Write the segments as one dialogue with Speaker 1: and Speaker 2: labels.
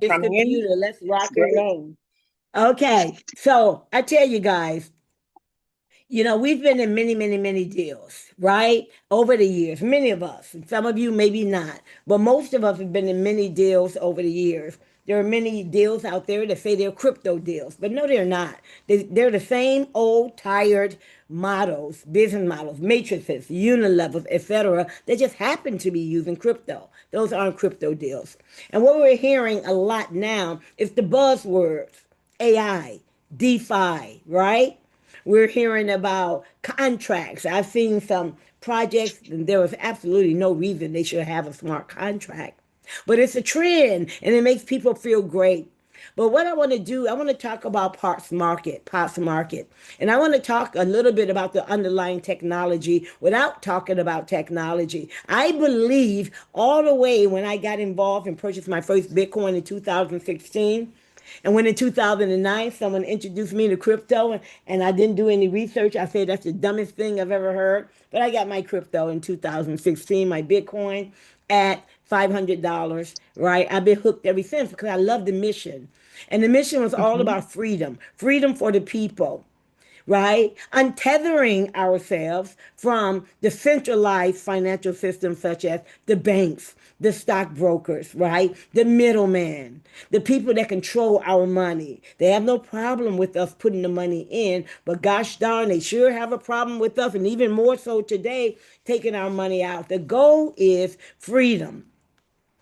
Speaker 1: It's
Speaker 2: Coming
Speaker 1: computer. Let's
Speaker 2: in.
Speaker 1: rock and
Speaker 2: Great.
Speaker 1: roll. Okay. So I tell you guys, we've been in many, many, many deals, right? Over the years, many of us. And some of you maybe not, but most of us have been in many deals over the years. There are many deals out there that say they're crypto deals, but no, they're not. They're the same old, tired models, business models, matrices, unilevels, etc. That just happen to be using crypto. Those aren't crypto deals. And what we're hearing a lot now is the buzzwords: AI, DeFi, right? We're hearing about contracts. I've seen some projects, and there was absolutely no reason they should have a smart contract. But it's a trend, and it makes people feel great. But what I want to do, I want to talk about parts market. And I want to talk a little bit about the underlying technology without talking about technology. I believe all the way when I got involved and purchased my first Bitcoin in 2016, and when in 2009, someone introduced me to crypto and I didn't do any research, I said that's the dumbest thing I've ever heard. But I got my crypto in 2016, my Bitcoin at $500, right? I've been hooked ever since because I love the mission. And the mission was all
Speaker 2: Mhm.
Speaker 1: about freedom, freedom for the people, right? Untethering ourselves from the centralized financial systems such as the banks, the stockbrokers, right? The middleman, the people that control our money. They have no problem with us putting the money in, but gosh darn, they sure have a problem with us, and even more so today, taking our money out. The goal is freedom.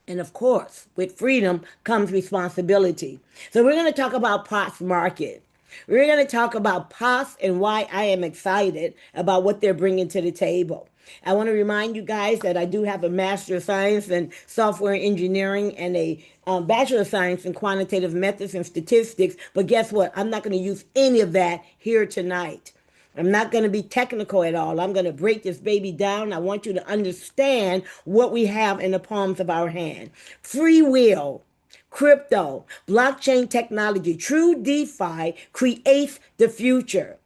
Speaker 1: And of course, with freedom comes responsibility. So we're going to talk about POTS market. We're going to talk about POTS and why I am excited about what they're bringing to the table. I want to remind you guys that I do have a Master of Science in Software Engineering and a Bachelor of Science in Quantitative Methods and Statistics. But guess what? I'm not going to use any of that here tonight. I'm not going to be technical at all. I'm going to break this baby down. I want you to understand what we have in the palms of our hand: free will, crypto, blockchain technology, true DeFi creates the future.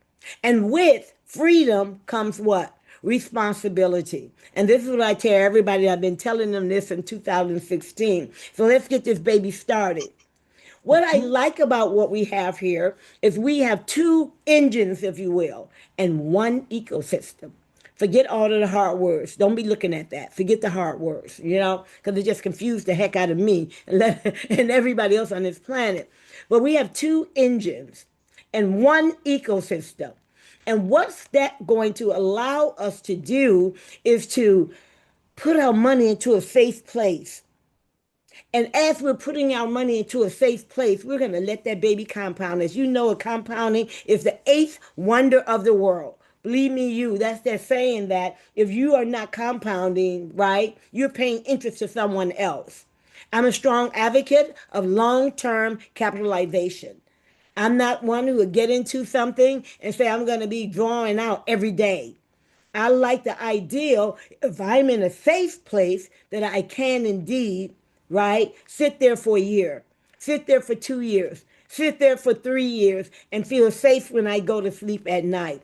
Speaker 1: And with freedom comes what? Responsibility. And this is what I tell everybody. I've been telling them this in 2016. So let's get this baby started. What I
Speaker 2: Mhm.
Speaker 1: like about what we have here is we have two engines, if you will, and one ecosystem. Forget all of the hard words. Don't be looking at that. Forget the hard words, because it just confused the heck out of me and everybody else on this planet. But we have two engines and one ecosystem. And what's that going to allow us to do is to put our money into a safe place. And as we're putting our money into a safe place, we're going to let that baby compound. As you know, compounding is the eighth wonder of the world. Believe me, that's that saying that if you are not compounding, right, you're paying interest to someone else. I'm a strong advocate of long term capitalization. I'm not one who would get into something and say I'm going to be drawing out every day. I like the ideal if I'm in a safe place that I can indeed, right, sit there for a year, sit there for 2 years, sit there for 3 years, and feel safe when I go to sleep at night.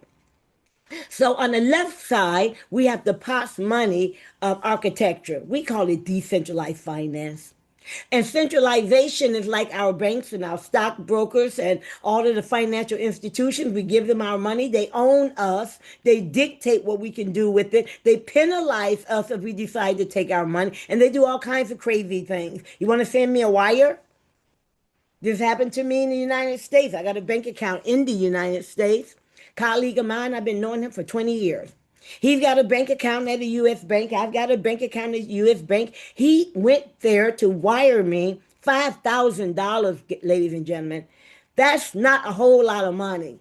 Speaker 1: So on the left side, we have the POTS money of architecture. We call it decentralized finance. And centralization is like our banks and our stockbrokers and all of the financial institutions. We give them our money. They own us. They dictate what we can do with it. They penalize us if we decide to take our money. And they do all kinds of crazy things. You want to send me a wire? This happened to me in the United States. I got a bank account in the United States. Colleague of mine, I've been knowing him for 20 years. He's got a bank account at a U.S. bank. I've got a bank account at a U.S. bank. He went there to wire me $5,000, ladies and gentlemen. That's not a whole lot of money.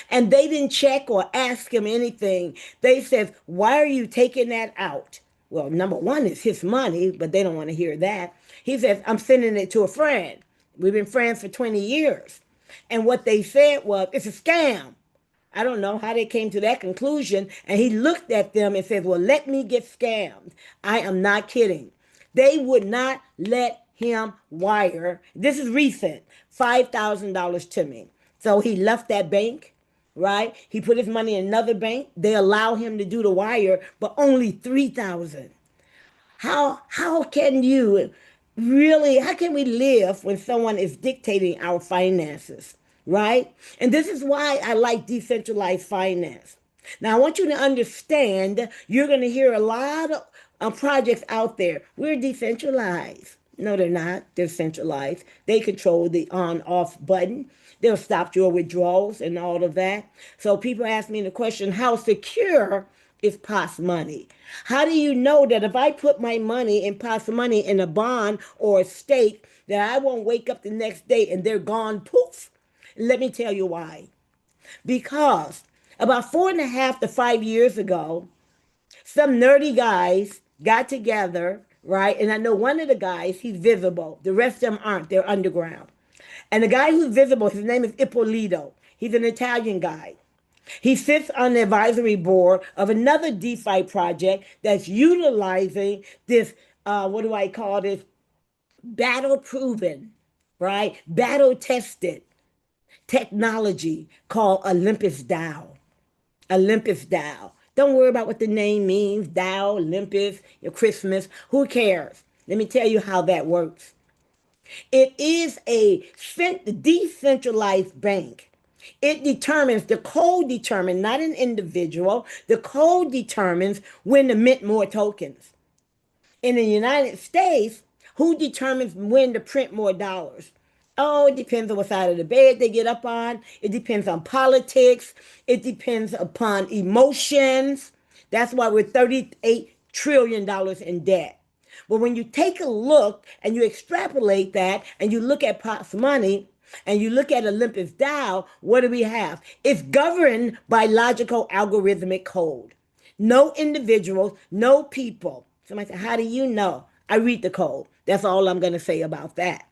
Speaker 1: And they didn't check or ask him anything. They said, "Why are you taking that out?" Well, number one is his money, but they don't want to hear that. He says, "I'm sending it to a friend. We've been friends for 20 years." And what they said was, "It's a scam." I don't know how they came to that conclusion. And he looked at them and said, "Well, let me get scammed." I am not kidding. They would not let him wire, this is recent, $5,000 to me. So he left that bank, right? He put his money in another bank. They allow him to do the wire, but only 3,000. How can you? really, how can we live when someone is dictating our finances, right? And this is why I like decentralized finance. Now, I want you to understand you're going to hear a lot of projects out there. We're decentralized. No, they're not. They're centralized. They control the on off button. They'll stop your withdrawals and all of that. So people ask me the question, how secure is POS money? How do you know that if I put my money in POS money in a bond or a stake, that I won't wake up the next day and they're gone poof? Let me tell you why. Because about 4.5 to 5 years ago, some nerdy guys got together, right? And I know one of the guys, he's visible. The rest of them aren't. They're underground. And the guy who's visible, his name is Ippolito. He's an Italian guy. He sits on the advisory board of another DeFi project that's utilizing this, what do I call this? Battle proven, right? Battle tested technology called Olympus Dao. Olympus Dao. Don't worry about what the name means. Dao, Olympus, your Christmas. Who cares? Let me tell you how that works. It is a decentralized bank. It determines, the code determines, not an individual, the code determines when to mint more tokens. In the United States, who determines when to print more dollars? Oh, it depends on what side of the bed they get up on. It depends on politics. It depends upon emotions. That's why we're $38 trillion in debt. But when you take a look and you extrapolate that and you look at POTS money and you look at Olympus Dao, what do we have? It's governed by logical algorithmic code. No individuals, no people. Somebody said, how do you know? I read the code. That's all I'm going to say about that.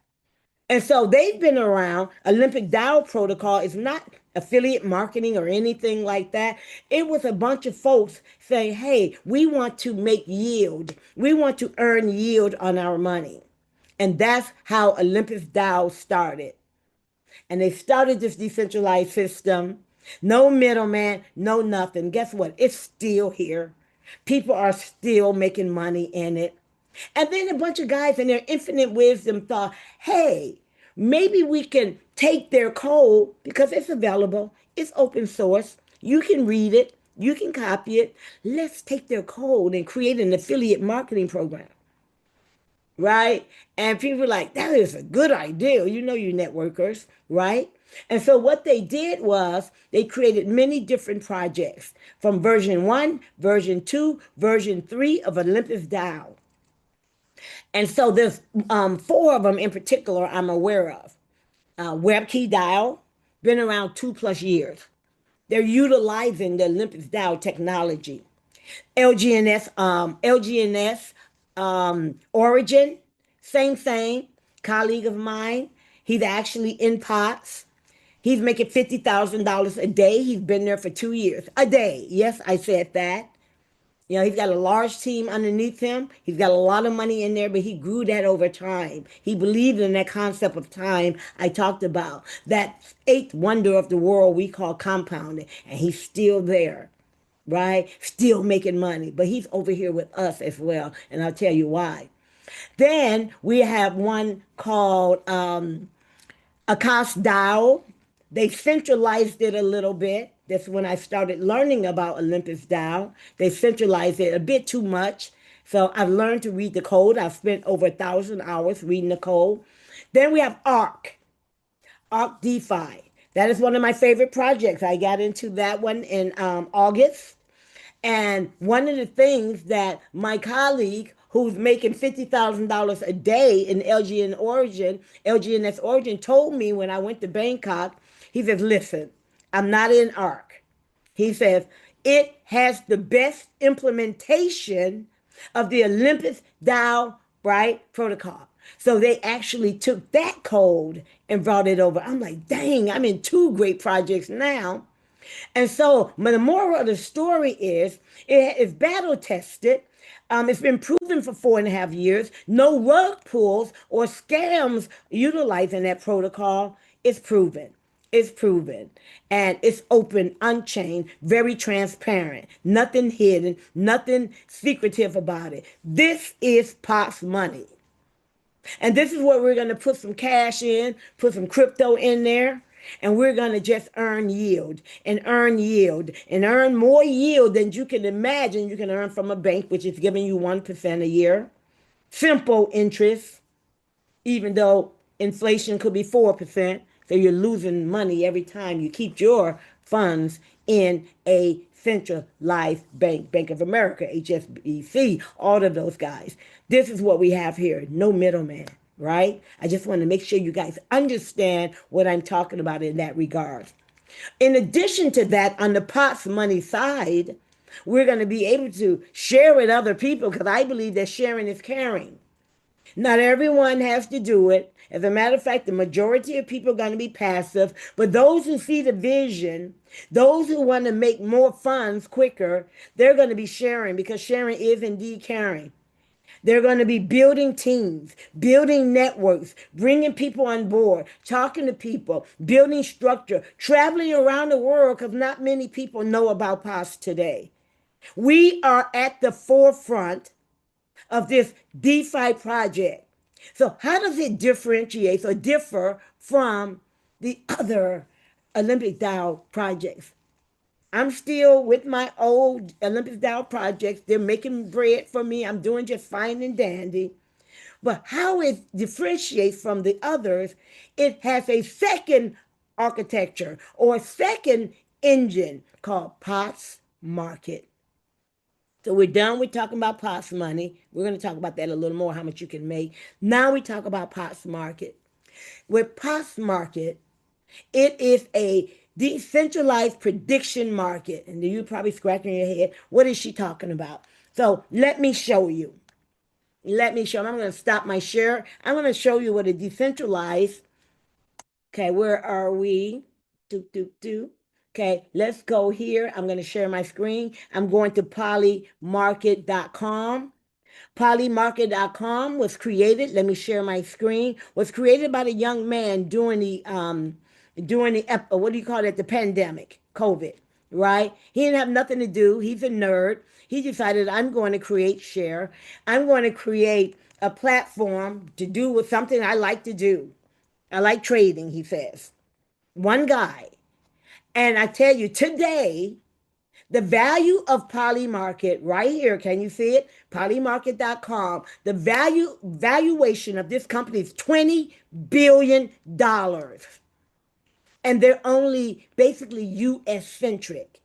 Speaker 1: And so they've been around. Olympic Dao protocol is not affiliate marketing or anything like that. It was a bunch of folks saying, hey, we want to make yield. We want to earn yield on our money. And that's how Olympus Dao started. And they started this decentralized system. No middleman, no nothing. Guess what? It's still here. People are still making money in it. And then a bunch of guys in their infinite wisdom thought, hey, maybe we can take their code because it's available, it's open source, you can read it, you can copy it. Let's take their code and create an affiliate marketing program. Right? And people were like, that is a good idea. You know, you networkers, right? And so what they did was they created many different projects from version 1, version 2, version 3 of Olympus Dao. And so there's 4 of them in particular I'm aware of. WebKey Dao, been around 2+ years. They're utilizing the Olympus Dao technology. LGNS Origin, same thing. Colleague of mine, he's actually in POTS. He's making $50,000 a day. He's been there for 2 years. A day. Yes, I said that. You know, he's got a large team underneath him. He's got a lot of money in there, but he grew that over time. He believed in that concept of time I talked about, that 8th wonder of the world we call compounding. And he's still there, right? Still making money. But he's over here with us as well. And I'll tell you why. Then we have one called Akash Dao. They centralized it a little bit. That's when I started learning about Olympus Dao. They centralized it a bit too much. So I've learned to read the code. I've spent over 1,000 hours reading the code. Then we have Arc DeFi. That is one of my favorite projects. I got into that one in August. And one of the things that my colleague, who's making $50,000 a day in LGNS Origin, told me when I went to Bangkok, he says, listen, I'm not in ARC. He says, it has the best implementation of the Olympus Dao, right, protocol. So they actually took that code and brought it over. I'm like, dang, I'm in 2 great projects now. And so the moral of the story is it is battle tested. It's been proven for 4.5 years. No rug pulls or scams utilizing that protocol. It's proven. It's proven. And it's open, unchained, very transparent. Nothing hidden, nothing secretive about it. This is POTS money. And this is where we're going to put some cash in, put some crypto in there, and we're going to just earn yield and earn yield and earn more yield than you can imagine you can earn from a bank, which is giving you 1% a year. Simple interest, even though inflation could be 4%. So you're losing money every time you keep your funds in a centralized bank, Bank of America, HSBC, all of those guys. This is what we have here. No middleman, right? I just want to make sure you guys understand what I'm talking about in that regard. In addition to that, on the POTS money side, we're going to be able to share with other people because I believe that sharing is caring. Not everyone has to do it. As a matter of fact, the majority of people are going to be passive. But those who see the vision, those who want to make more funds quicker, they're going to be sharing because sharing is indeed caring. They're going to be building teams, building networks, bringing people on board, talking to people, building structure, traveling around the world because not many people know about POS today. We are at the forefront of this DeFi project. So, how does it differentiate or differ from the other Olympic Dao projects? I'm still with my old Olympus Dao projects. They're making bread for me. I'm doing just fine and dandy. But how it differentiates from the others, it has a second architecture or a second engine called POTS Market. So we're done with talking about POTS money. We're going to talk about that a little more, how much you can make. Now we talk about POTS Market. With POTS Market, it is a decentralized prediction market. And you're probably scratching your head. What is she talking about? So let me show you. Let me show you. I'm going to stop my share. I'm going to show you what a decentralized. Okay, where are we? Do, do, do. Okay, let's go here. I'm going to share my screen. I'm going to polymarket.com. Polymarket.com was created. Let me share my screen. Was created by the young man during the what do you call it? The pandemic, COVID, right? He didn't have nothing to do. He's a nerd. He decided I'm going to create share. I'm going to create a platform to do with something I like to do. I like trading, he says. One guy. And I tell you, today, the value of Polymarket right here, can you see it? Polymarket.com. The valuation of this company is $20 billion. And they're only basically US centric.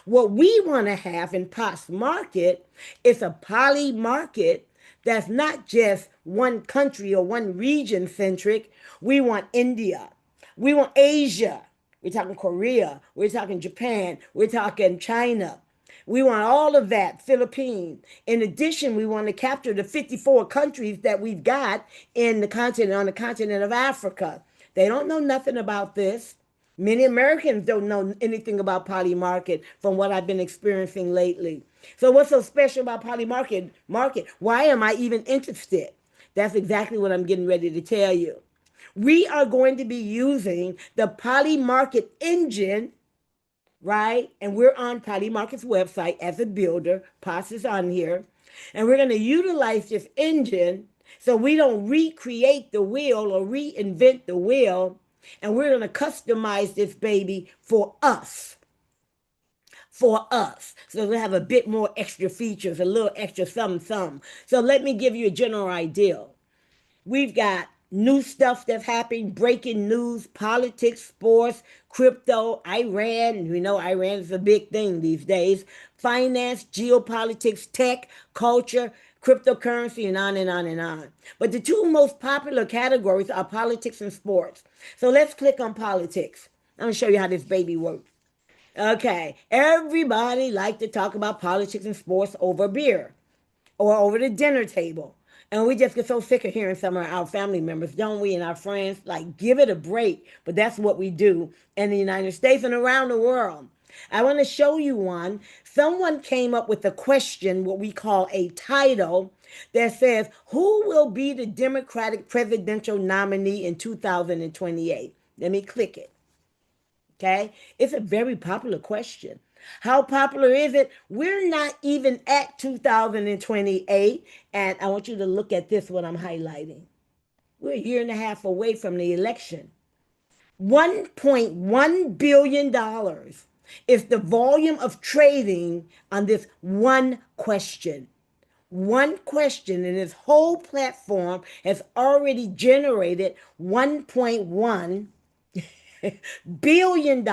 Speaker 1: What we want to have in POS Market is a poly market that's not just one country or one region centric. We want India. We want Asia. We're talking Korea. We're talking Japan. We're talking China. We want all of that, Philippines. In addition, we want to capture the 54 countries that we've got in the continent, on the continent of Africa. They don't know nothing about this. Many Americans don't know anything about Poly Market from what I've been experiencing lately. So what's so special about Poly Market? Why am I even interested? That's exactly what I'm getting ready to tell you. We are going to be using the Poly Market engine, right? And we're on Poly Market's website as a builder. POS is on here. And we're going to utilize this engine so we don't recreate the wheel or reinvent the wheel. And we're going to customize this baby for us. For us. So we'll have a bit more extra features, a little extra something. So let me give you a general idea. We've got new stuff that's happening, breaking news, politics, sports, crypto, Iran. We know Iran is a big thing these days. Finance, geopolitics, tech, culture, cryptocurrency, and on and on and on. But the two most popular categories are politics and sports. So let's click on politics. I'm going to show you how this baby works. Okay, everybody like to talk about politics and sports over beer or over the dinner table. And we just get so sick of hearing some of our family members, don't we, and our friends, like, give it a break. But that's what we do in the United States and around the world. I want to show you one. Someone came up with a question, what we call a title, that says, who will be the Democratic presidential nominee in 2028? Let me click it. Okay? It's a very popular question. How popular is it? We're not even at 2028. And I want you to look at this, what I'm highlighting. We're a year and a half away from the election. $1.1 billion is the volume of trading on this one question. One question, and this whole platform has already generated $1.1 billion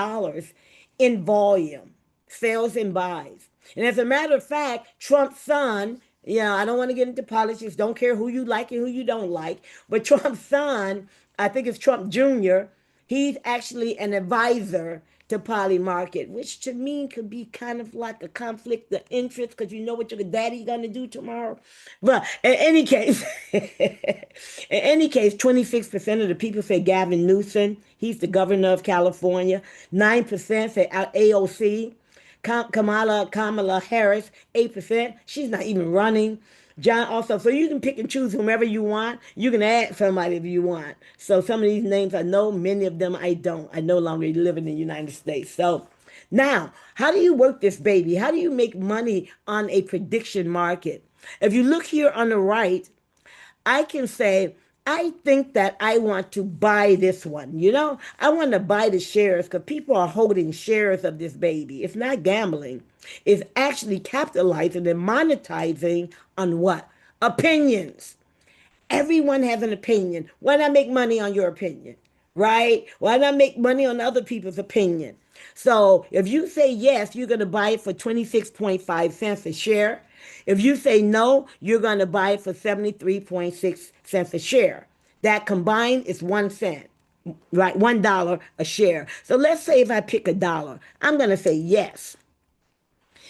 Speaker 1: in volume, sales and buys. And as a matter of fact, Trump's son, I don't want to get into politics, don't care who you like and who you don't like, but Trump's son, I think it's Trump Jr., he's actually an advisor to Poly Market, which to me could be kind of like a conflict of interest because you know what your daddy gonna do tomorrow. But in any case, 26% of the people say Gavin Newsom. He's the governor of California. 9% say AOC. Kamala Harris, 8%. She's not even running. John also, so you can pick and choose whomever you want. You can add somebody if you want. So some of these names I know, many of them I don't. I no longer live in the United States. So now, how do you work this baby? How do you make money on a prediction market? If you look here on the right, I can say, I think that I want to buy this one. I want to buy the shares because people are holding shares of this baby. It's not gambling. It's actually capitalizing and monetizing on what? Opinions. Everyone has an opinion. Why not make money on your opinion? Right? Why not make money on other people's opinion? So if you say yes, you're going to buy it for 26.5 cents a share. If you say no, you're going to buy it for 73.6 cents a share. That combined is 1 cent, right? $1 a share. So let's say if I pick a dollar, I'm going to say yes.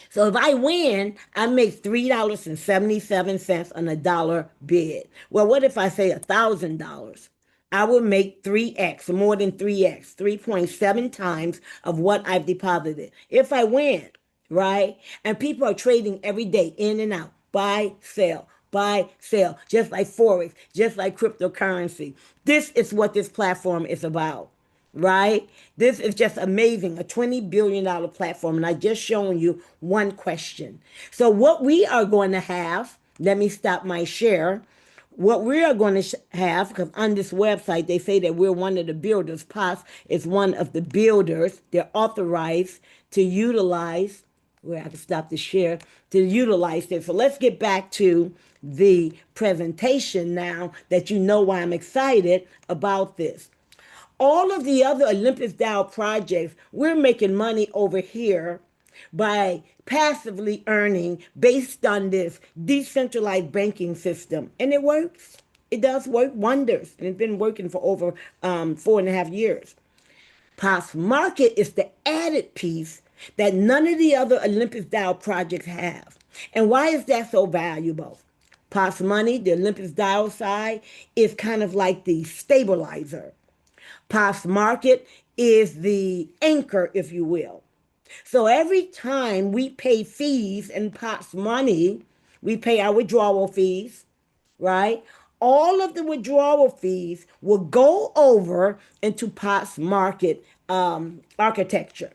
Speaker 1: So if I win, I make $3.77 on a dollar bid. Well, what if I say $1,000? I will make 3x, more than 3x, 3.7 times of what I've deposited. If I win, right? And people are trading every day in and out, buy, sell, just like Forex, just like cryptocurrency. This is what this platform is about, right? This is just amazing, a $20 billion platform. And I just shown you one question. So what we are going to have, let me stop my share. What we are going to have, because on this website, they say that we're one of the builders. POS is one of the builders. They're authorized to utilize, where I have to stop the share, to utilize this. So let's get back to the presentation now that you know why I'm excited about this. All of the other Olympus Dao projects, we're making money over here by passively earning based on this decentralized banking system. And it works. It does work wonders. And it's been working for over 4.5 years. POS Market is the added piece that none of the other Olympus Dao projects have. And why is that so valuable? POS Money, the Olympus Dao side, is kind of like the stabilizer. POS Market is the anchor, if you will. So every time we pay fees in POS Money, we pay our withdrawal fees, right? All of the withdrawal fees will go over into POS Market architecture.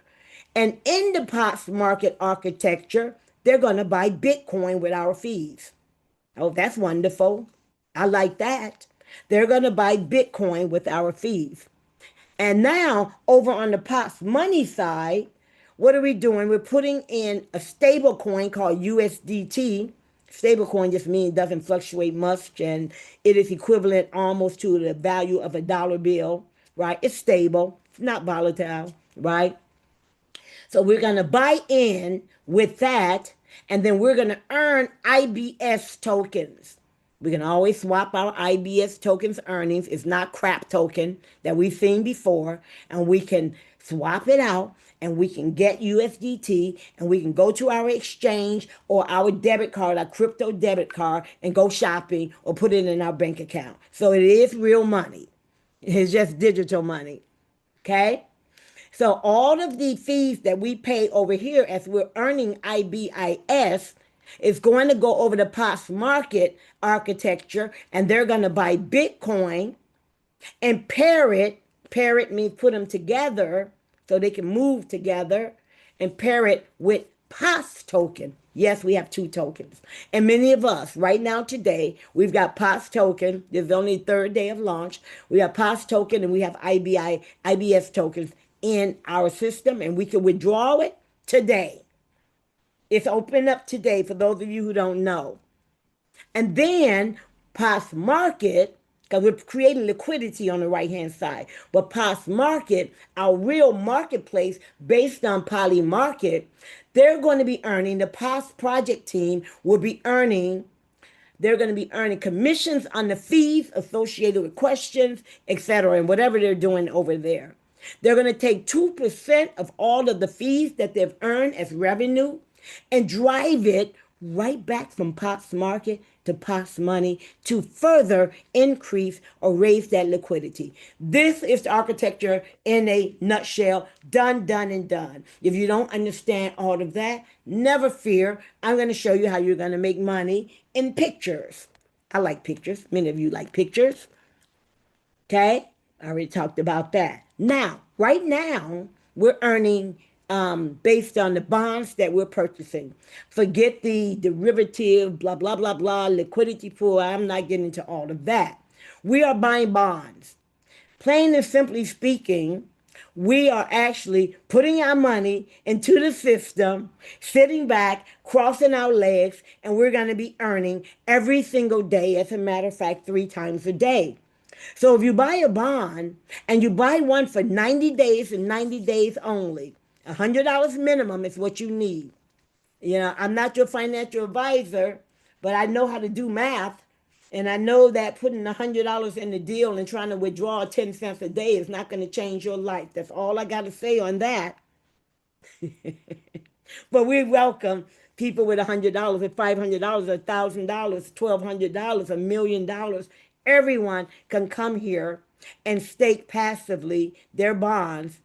Speaker 1: And in the POS Market architecture, they're going to buy Bitcoin with our fees. Oh, that's wonderful. I like that. They're going to buy Bitcoin with our fees. And now, over on the POS Money side, what are we doing? We're putting in a stable coin called USDT. Stable coin just means it doesn't fluctuate much, and it is equivalent almost to the value of a dollar bill, right? It's stable. It's not volatile, right? So we're going to buy in with that, and then we're going to earn IBS tokens. We can always swap our IBS tokens earnings. It's not crap token that we've seen before. And we can swap it out and we can get USDT and we can go to our exchange or our debit card, our crypto debit card, and go shopping or put it in our bank account. So it is real money. It's just digital money. Okay? So all of the fees that we pay over here as we're earning IBIS is going to go over the POS Market architecture, and they're going to buy Bitcoin and pair it. Pair it means put them together so they can move together, and pair it with POS token. Yes, we have two tokens. And many of us, right now today, we've got POS token. This is only the third day of launch. We have POS token and we have IBS tokens in our system, and we can withdraw it today. It's open up today for those of you who don't know. And then POS market, because we're creating liquidity on the right hand side. But POS market, our real marketplace based on Poly Market, they're going to be earning, the POS project team will be earning, they're going to be earning commissions on the fees associated with questions, etc., and whatever they're doing over there. They're going to take 2% of all of the fees that they've earned as revenue and drive it right back from POP's market to POP's money to further increase or raise that liquidity. This is the architecture in a nutshell, done, done, and done. If you don't understand all of that, never fear. I'm going to show you how you're going to make money in pictures. I like pictures. Many of you like pictures. Okay, I already talked about that. Now, right now, we're earning based on the bonds that we're purchasing. Forget the derivative, blah, blah, blah, blah, liquidity pool. I'm not getting into all of that. We are buying bonds. Plain and simply speaking, we are actually putting our money into the system, sitting back, crossing our legs, and we're going to be earning every single day. As a matter of fact, 3 times a day. So if you buy a bond and you buy one for 90 days and 90 days only, $100 minimum is what you need. You know, I'm not your financial advisor, but I know how to do math. And I know that putting $100 in the deal and trying to withdraw 10 cents a day is not going to change your life. That's all I got to say on that. But we welcome people with $100 and $500, $1,000, $1,200, $1,000,000. Everyone can come here and stake passively their bonds.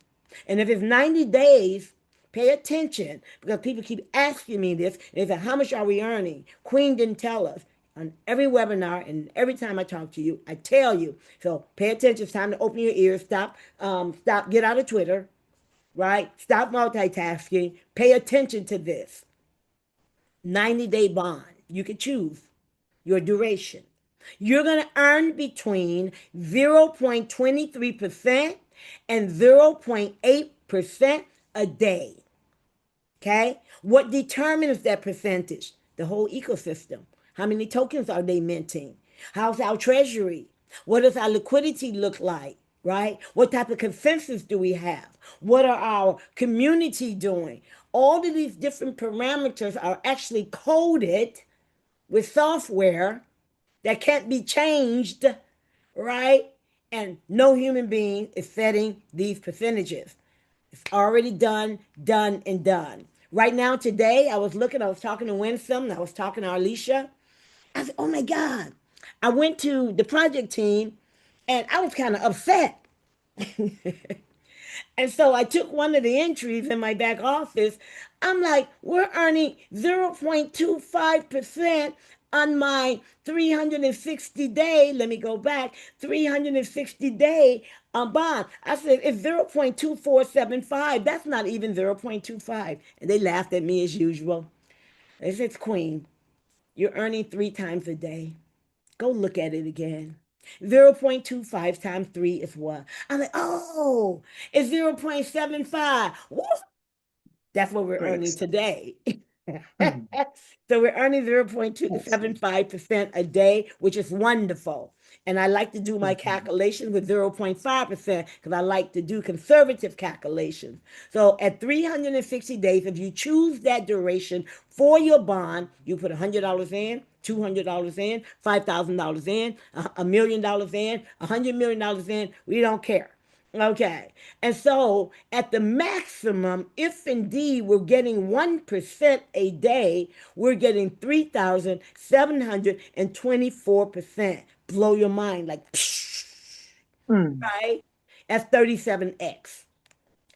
Speaker 1: And if it's 90 days, pay attention because people keep asking me this. And they say, how much are we earning? Queen didn't tell us. On every webinar and every time I talk to you, I tell you. So pay attention. It's time to open your ears. Stop, get out of Twitter, right? Stop multitasking. Pay attention to this. 90-day bond. You can choose your duration. You're going to earn between 0.23% and 0.8% a day. Okay? What determines that percentage? The whole ecosystem. How many tokens are they minting? How's our treasury? What does our liquidity look like? Right? What type of consensus do we have? What are our community doing? All of these different parameters are actually coded with software that can't be changed, right? And no human being is setting these percentages. It's already done, done, and done. Right now, today, I was talking to Winsome, I was talking to Alicia. I said, oh my God. I went to the project team and I was kind of upset. And so I took one of the entries in my back office. I'm like, we're earning 0.25% on my 360-day, let me go back, 360-day bond. I said, it's 0.2475. That's not even 0.25. And they laughed at me as usual. They said, Queen, you're earning 3 times a day. Go look at it again. 0.25 times 3 is what? I'm like, oh, it's 0.75. Woo! That's what we're
Speaker 2: Great
Speaker 1: earning
Speaker 2: stuff.
Speaker 1: today.
Speaker 2: Mhm.
Speaker 1: So we're earning
Speaker 2: Awesome.
Speaker 1: 0.275% a day, which is wonderful. And I like to do my
Speaker 2: Mhm.
Speaker 1: calculations with 0.5% because I like to do conservative calculations. So at 360 days, if you choose that duration for your bond, you put $100 in, $200 in, $5,000 in, $1,000,000 in, $100 million in. We don't care. Okay. And so at the maximum, if indeed we're getting 1% a day, we're getting 3,724%. Blow your mind like, psh,
Speaker 2: Mm.
Speaker 1: right? That's 37x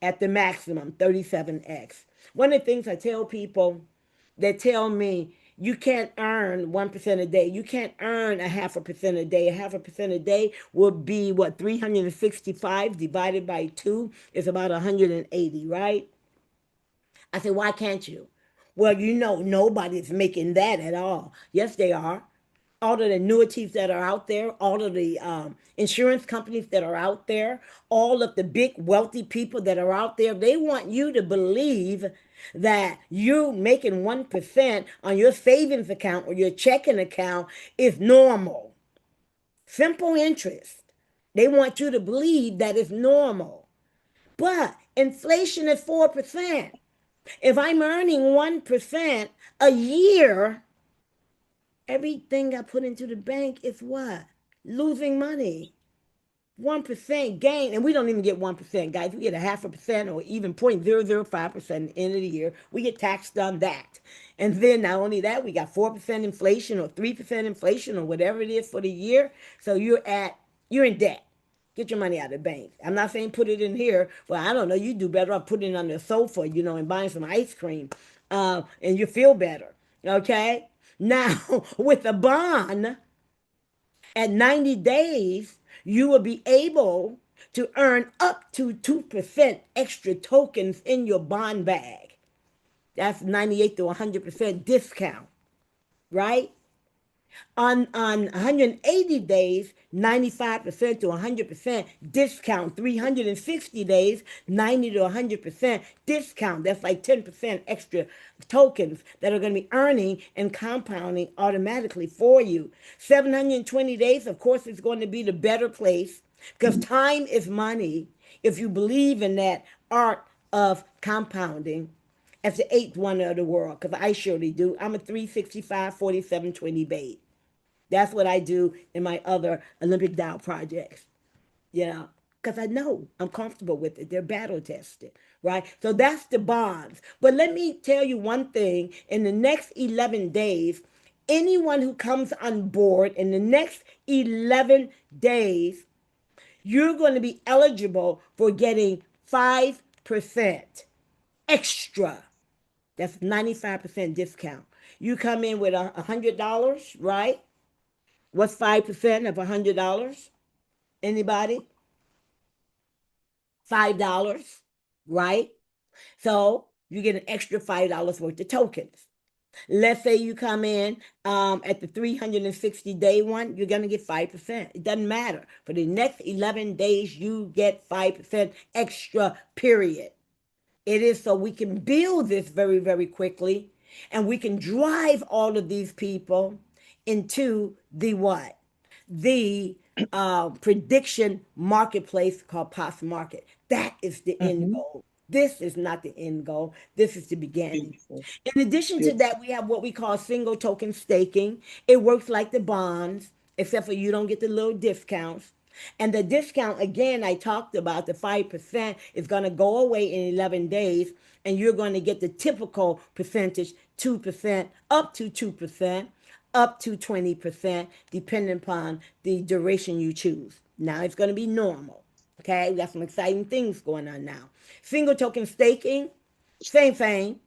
Speaker 1: at the maximum, 37x. One of the things I tell people that tell me you can't earn 1% a day. You can't earn a 0.5% a day. A 0.5% a day would be what, 365 divided by 2 is about 180, right? I said, why can't you? Well, nobody's making that at all. Yes, they are. All of the annuities that are out there, all of the insurance companies that are out there, all of the big wealthy people that are out there, they want you to believe that you making 1% on your savings account or your checking account is normal. Simple interest. They want you to believe that it's normal. But inflation is 4%. If I'm earning 1% a year, everything I put into the bank is what? Losing money. 1% gain, and we don't even get 1%, guys. We get a half a percent or even 0.005% at the end of the year. We get taxed on that. And then not only that, we got 4% inflation or 3% inflation or whatever it is for the year. So you're in debt. Get your money out of the bank. I'm not saying put it in here. Well, I don't know. You do better off putting it on the sofa, and buying some ice cream, and you feel better. Okay. Now with a bond, at 90 days, you will be able to earn up to 2% extra tokens in your bond bag. That's 98 to 100% discount, right? On 180 days, 95% to 100% discount. 360 days, 90 to 100% discount. That's like 10% extra tokens that are going to be earning and compounding automatically for you. 720 days, of course, is going to be the better place because time is money. If you believe in that art of compounding, as the eighth wonder of the world, because I surely do. I'm a 365, 47, 20 babe. That's what I do in my other Olympic Dao projects, because I know I'm comfortable with it. They're battle tested, right? So that's the bonds. But let me tell you one thing: in the next 11 days, anyone who comes on board in the next 11 days, you're going to be eligible for getting 5% extra. That's 95% discount. You come in with $100, right? What's 5% of $100? Anybody? $5, right? So you get an extra $5 worth of tokens. Let's say you come in at the 360-day one, you're going to get 5%. It doesn't matter. For the next 11 days, you get 5% extra, period. It is so we can build this very, very quickly and we can drive all of these people into the what? The prediction marketplace called Post Market. That is the end
Speaker 2: Mm-hmm.
Speaker 1: goal. This is not the end goal. This is the beginning.
Speaker 2: Beautiful.
Speaker 1: In addition to
Speaker 2: Beautiful.
Speaker 1: that, we have what we call single token staking. It works like the bonds, except for you don't get the little discounts. And the discount, again, I talked about the 5% is going to go away in 11 days, and you're going to get the typical percentage 2%, up to 2%, up to 20%, depending upon the duration you choose. Now it's going to be normal. Okay, we got some exciting things going on now. Single token staking, same thing.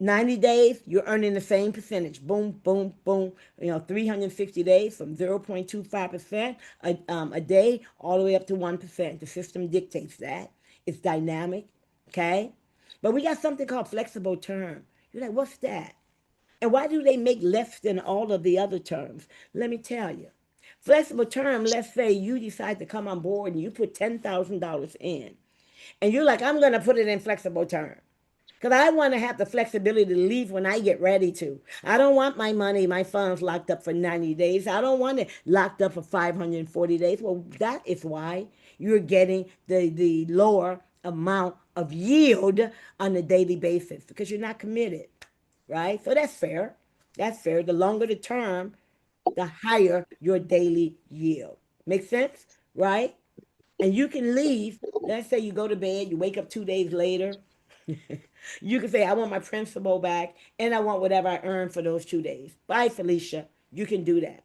Speaker 1: 90 days, you're earning the same percentage. Boom, boom, boom. 360 days from 0.25% a day all the way up to 1%. The system dictates that. It's dynamic, okay? But we got something called flexible term. You're like, what's that? And why do they make less than all of the other terms? Let me tell you. Flexible term, let's say you decide to come on board and you put $10,000 in. And you're like, I'm going to put it in flexible term. Because I want to have the flexibility to leave when I get ready to. I don't want my money, my funds locked up for 90 days. I don't want it locked up for 540 days. Well, that is why you're getting the lower amount of yield on a daily basis because you're not committed, right? So that's fair. That's fair. The longer the term, the higher your daily yield. Make sense? Right? And you can leave. Let's say you go to bed, you wake up 2 days later. You can say, I want my principal back and I want whatever I earned for those 2 days. Bye, Felicia. You can do that.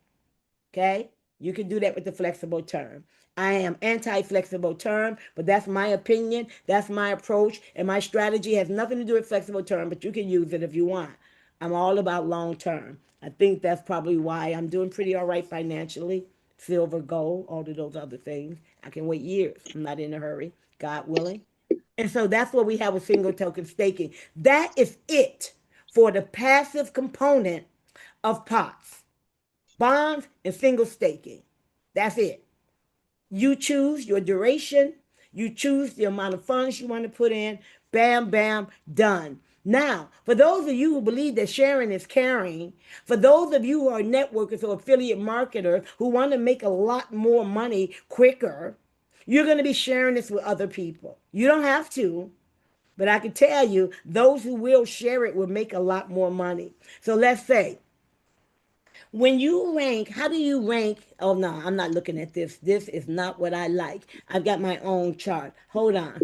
Speaker 1: Okay? You can do that with the flexible term. I am anti flexible term, but that's my opinion. That's my approach. And my strategy has nothing to do with flexible term, but you can use it if you want. I'm all about long term. I think that's probably why I'm doing pretty all right financially. Silver, gold, all of those other things. I can wait years. I'm not in a hurry, God willing. And so that's what we have with single token staking. That is it for the passive component of POTS, bonds, and single staking. That's it. You choose your duration, you choose the amount of funds you want to put in. Bam, bam, done. Now, for those of you who believe that sharing is caring, for those of you who are networkers or affiliate marketers who want to make a lot more money quicker, you're going to be sharing this with other people. You don't have to, but I can tell you, those who will share it will make a lot more money. So let's say, when you rank, how do you rank? Oh, no, I'm not looking at this. This is not what I like. I've got my own chart. Hold on.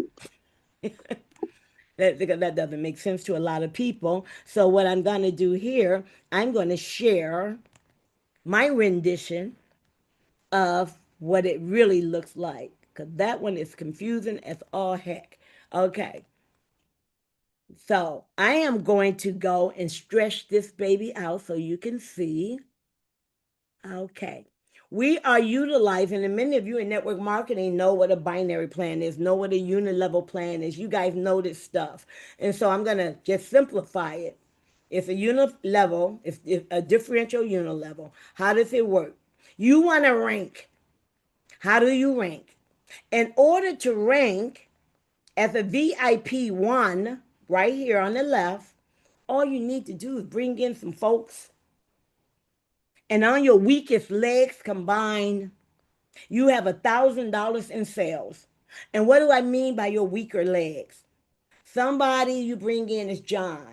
Speaker 1: That doesn't make sense to a lot of people. So, what I'm going to do here, I'm going to share my rendition of what it really looks like, because that one is confusing as all heck. Okay. So, I am going to go and stretch this baby out so you can see. Okay. We are utilizing, and many of you in network marketing know what a binary plan is, know what a unit level plan is. You guys know this stuff. And so I'm going to just simplify it. It's a unit level, it's a differential unit level. How does it work? You want to rank. How do you rank? In order to rank as a VIP one, right here on the left, all you need to do is bring in some folks, and on your weakest legs combined, you have $1,000 in sales. And what do I mean by your weaker legs? Somebody you bring in is John.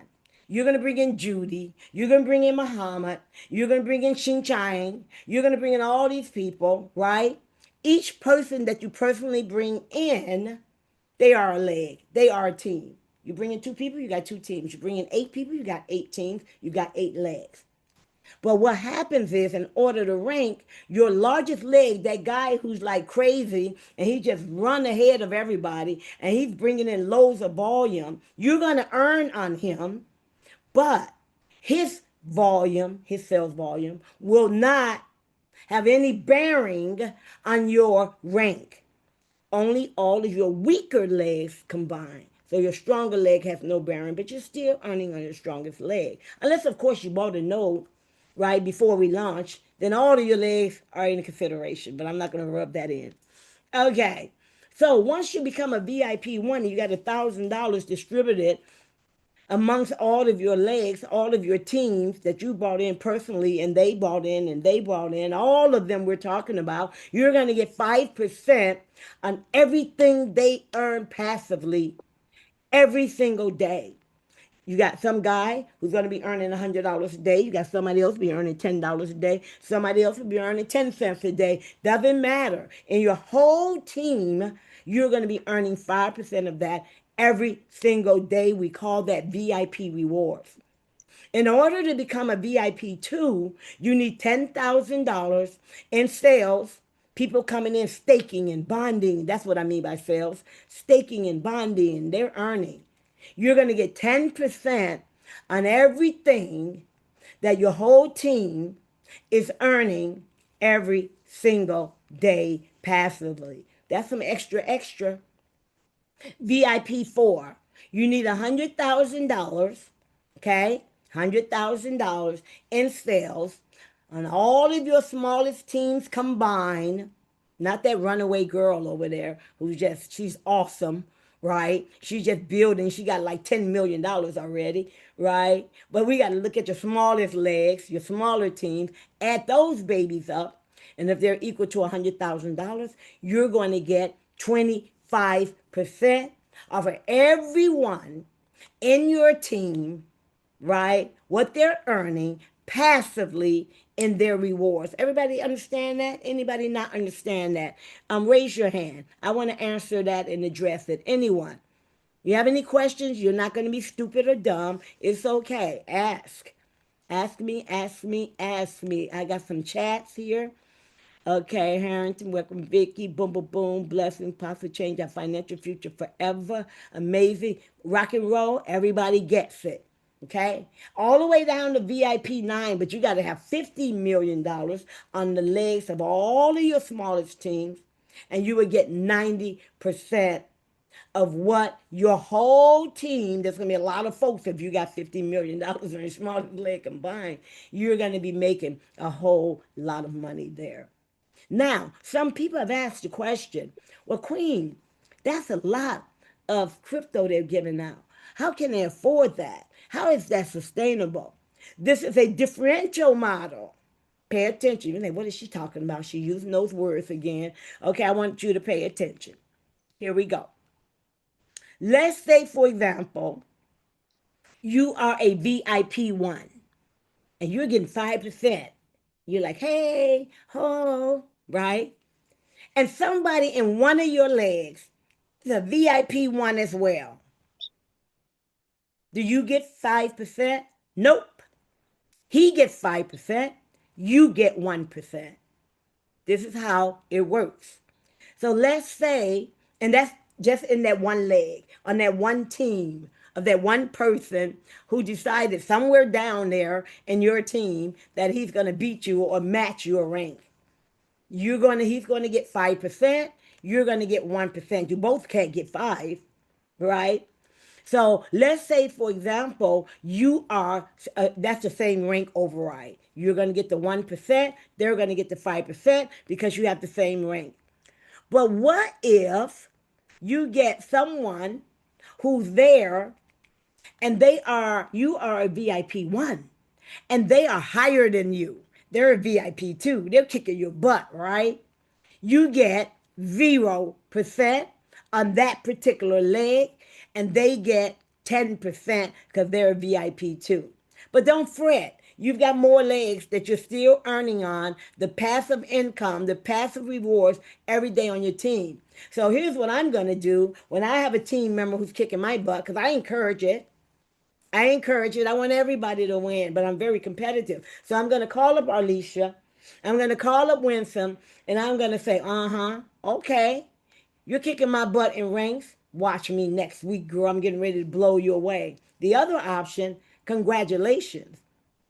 Speaker 1: You're going to bring in Judy. You're going to bring in Muhammad. You're going to bring in Xing Chang. You're going to bring in all these people, right? Each person that you personally bring in, they are a leg. They are a team. You bring in two people, you got two teams. You bring in 8 people, you got 8 teams. You got 8 legs. But what happens is, in order to rank, your largest leg, that guy who's like crazy and he just run ahead of everybody and he's bringing in loads of volume, you're going to earn on him, but his volume, his sales volume, will not have any bearing on your rank. Only all of your weaker legs combined. So your stronger leg has no bearing, but you're still earning on your strongest leg. Unless, of course, you bought a node right before we launch, then all of your legs are in consideration, but I'm not going to rub that in. Okay. So once you become a VIP one, you got $1,000 distributed amongst all of your legs, all of your teams that you brought in personally, and they brought in, and they brought in, all of them we're talking about, you're going to get 5% on everything they earn passively every single day. You got some guy who's going to be earning $100 a day. You got somebody else be earning $10 a day. Somebody else will be earning 10 cents a day. Doesn't matter. In your whole team, you're going to be earning 5% of that every single day. We call that VIP rewards. In order to become a VIP 2, you need $10,000 in sales. People coming in staking and bonding. That's what I mean by sales. Staking and bonding. They're earning. You're going to get 10% on everything that your whole team is earning every single day passively. That's some extra, extra. VIP 4, you need $100,000, okay? $100,000 in sales on all of your smallest teams combined. Not that runaway girl over there who's just, she's awesome, right? She's just building. She got like $10 million already, right? But we got to look at your smallest legs, your smaller teams, add those babies up. And if they're equal to $100,000, you're going to get 25% of everyone in your team, right? What they're earning passively in their rewards. Everybody understand that? Anybody not understand that? Raise your hand. I want to answer that and address it. Anyone? You have any questions? You're not going to be stupid or dumb. It's okay. Ask. Ask me, ask me, ask me. I got some chats here. Okay, Harrington, welcome, Vicky, boom, boom, boom, blessing, positive change, our financial future forever, amazing, rock and roll, everybody gets it, okay? All the way down to VIP 9, but you got to have $50 million on the legs of all of your smallest teams, and you would get 90% of what your whole team, there's going to be a lot of folks, if you got $50 million on your smallest leg combined, you're going to be making a whole lot of money there. Now, some people have asked the question, well, Queen, that's a lot of crypto they're giving out. How can they afford that? How is that sustainable? This is a differential model. Pay attention. You know, what is she talking about? She using those words again. Okay, I want you to pay attention. Here we go. Let's say, for example, you are a VIP one and you're getting 5%. You're like, hey, ho, right? And somebody in one of your legs is a VIP one as well. Do you get 5%? Nope. He gets 5%. You get 1%. This is how it works. So let's say, and that's just in that one leg, on that one team of that one person who decided somewhere down there in your team that he's going to beat you or match your rank. He's going to get 5%. You're going to get 1%. You both can't get 5, right? So let's say, for example, you are, that's the same rank override. You're going to get the 1%. They're going to get the 5% because you have the same rank. But what if you get someone who's there and you are a VIP one and they are higher than you? They're a VIP two. They're kicking your butt, right? You get 0% on that particular leg, and they get 10% because they're a VIP too. But don't fret. You've got more legs that you're still earning on the passive income, the passive rewards every day on your team. So here's what I'm going to do when I have a team member who's kicking my butt, because I encourage it. I encourage it. I want everybody to win, but I'm very competitive. So I'm going to call up Alicia. I'm going to call up Winsome, and I'm going to say, okay, you're kicking my butt in ranks. Watch me next week, girl. I'm getting ready to blow you away. The other option, congratulations,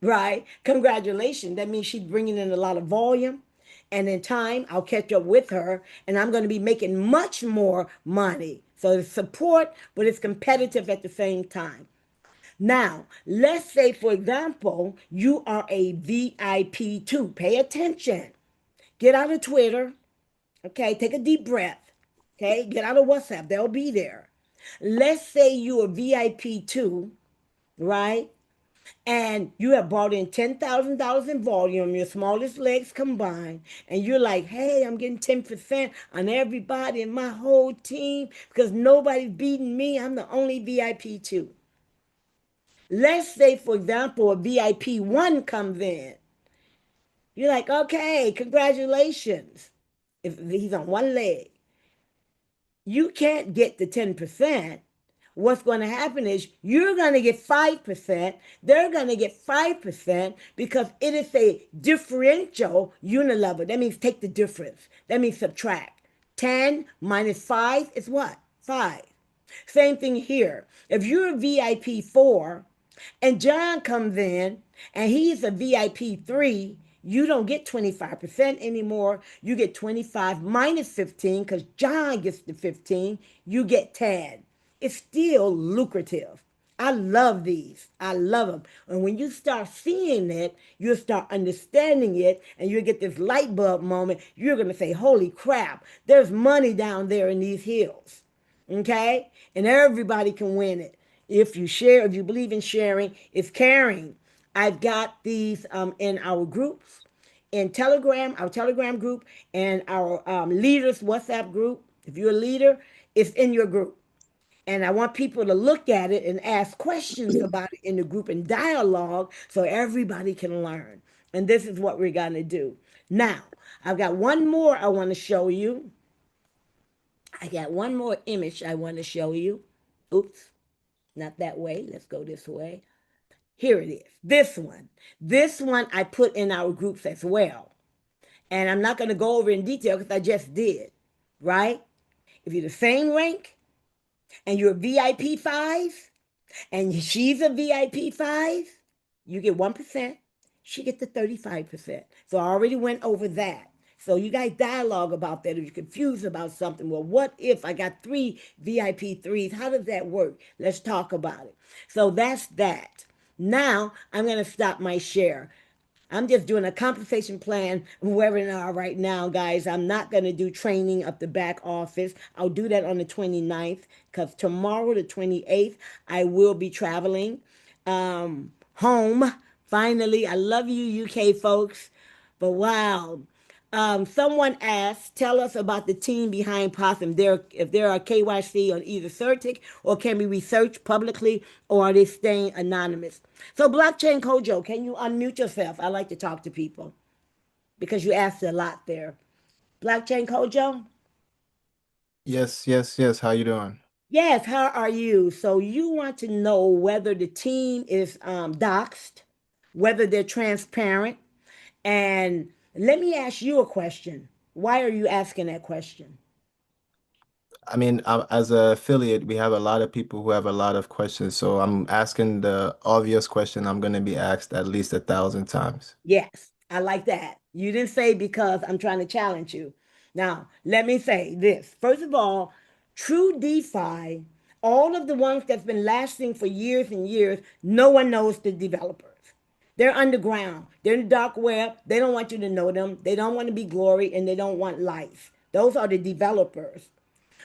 Speaker 1: right? Congratulations. That means she's bringing in a lot of volume. And in time, I'll catch up with her, and I'm going to be making much more money. So it's support, but it's competitive at the same time. Now, let's say, for example, you are a VIP too. Pay attention. Get out of Twitter. Okay, take a deep breath. Okay, get out of WhatsApp. They'll be there. Let's say you're a VIP too, right? And you have brought in $10,000 in volume, your smallest legs combined, and you're like, hey, I'm getting 10% on everybody in my whole team because nobody's beating me. I'm the only VIP too. Let's say, for example, a VIP one comes in. You're like, okay, congratulations. If he's on one leg, you can't get the 10%. What's going to happen is you're going to get 5%. They're going to get 5% because it is a differential unilever. That means take the difference. That means subtract. 10 minus 5 is what? 5. Same thing here. If you're a VIP 4 and John comes in and he's a VIP 3, you don't get 25% anymore. You get 25 minus 15 because John gets the 15. You get 10. It's still lucrative. I love these. I love them. And when you start seeing it, you'll start understanding it and you'll get this light bulb moment. You're going to say, holy crap, there's money down there in these hills. Okay? And everybody can win it. If you share, if you believe in sharing, it's caring. I've got these in our groups, in Telegram, our Telegram group, and our leaders WhatsApp group. If you're a leader, it's in your group. And I want people to look at it and ask questions about it in the group and dialogue so everybody can learn. And this is what we're going to do. Now, I've got one more I want to show you. I got one more image I want to show you. Oops, not that way. Let's go this way. Here it is. This one. This one I put in our groups as well. And I'm not going to go over in detail because I just did, right? If you're the same rank and you're a VIP 5 and she's a VIP 5, you get 1%. She gets the 35%. So I already went over that. So you guys dialogue about that. If you're confused about something, well, what if I got three VIP threes? How does that work? Let's talk about it. So that's that. Now I'm going to stop my share. I'm just doing a compensation plan webinar right now, guys. I'm not going to do training of the back office. I'll do that on the 29th because tomorrow, the 28th, I will be traveling home. Finally, I love you, UK folks. But wow. Someone asked, tell us about the team behind Possum. If there are KYC on either Certic or can be researched publicly or are they staying anonymous? So, Blockchain Kojo, can you unmute yourself? I like to talk to people because you asked a lot there. Blockchain Kojo?
Speaker 3: Yes, yes, yes. How you doing?
Speaker 1: Yes, how are you? So, you want to know whether the team is doxed, whether they're transparent, and let me ask you a question. Why are you asking that question?
Speaker 3: I mean, as a affiliate, we have a lot of people who have a lot of questions. So I'm asking the obvious question I'm going to be asked at least 1,000 times.
Speaker 1: Yes, I like that. You didn't say because I'm trying to challenge you. Now, let me say this. First of all, true DeFi, all of the ones that's been lasting for years and years, no one knows the developers. They're underground. They're in the dark web. They don't want you to know them. They don't want to be glory and they don't want life. Those are the developers.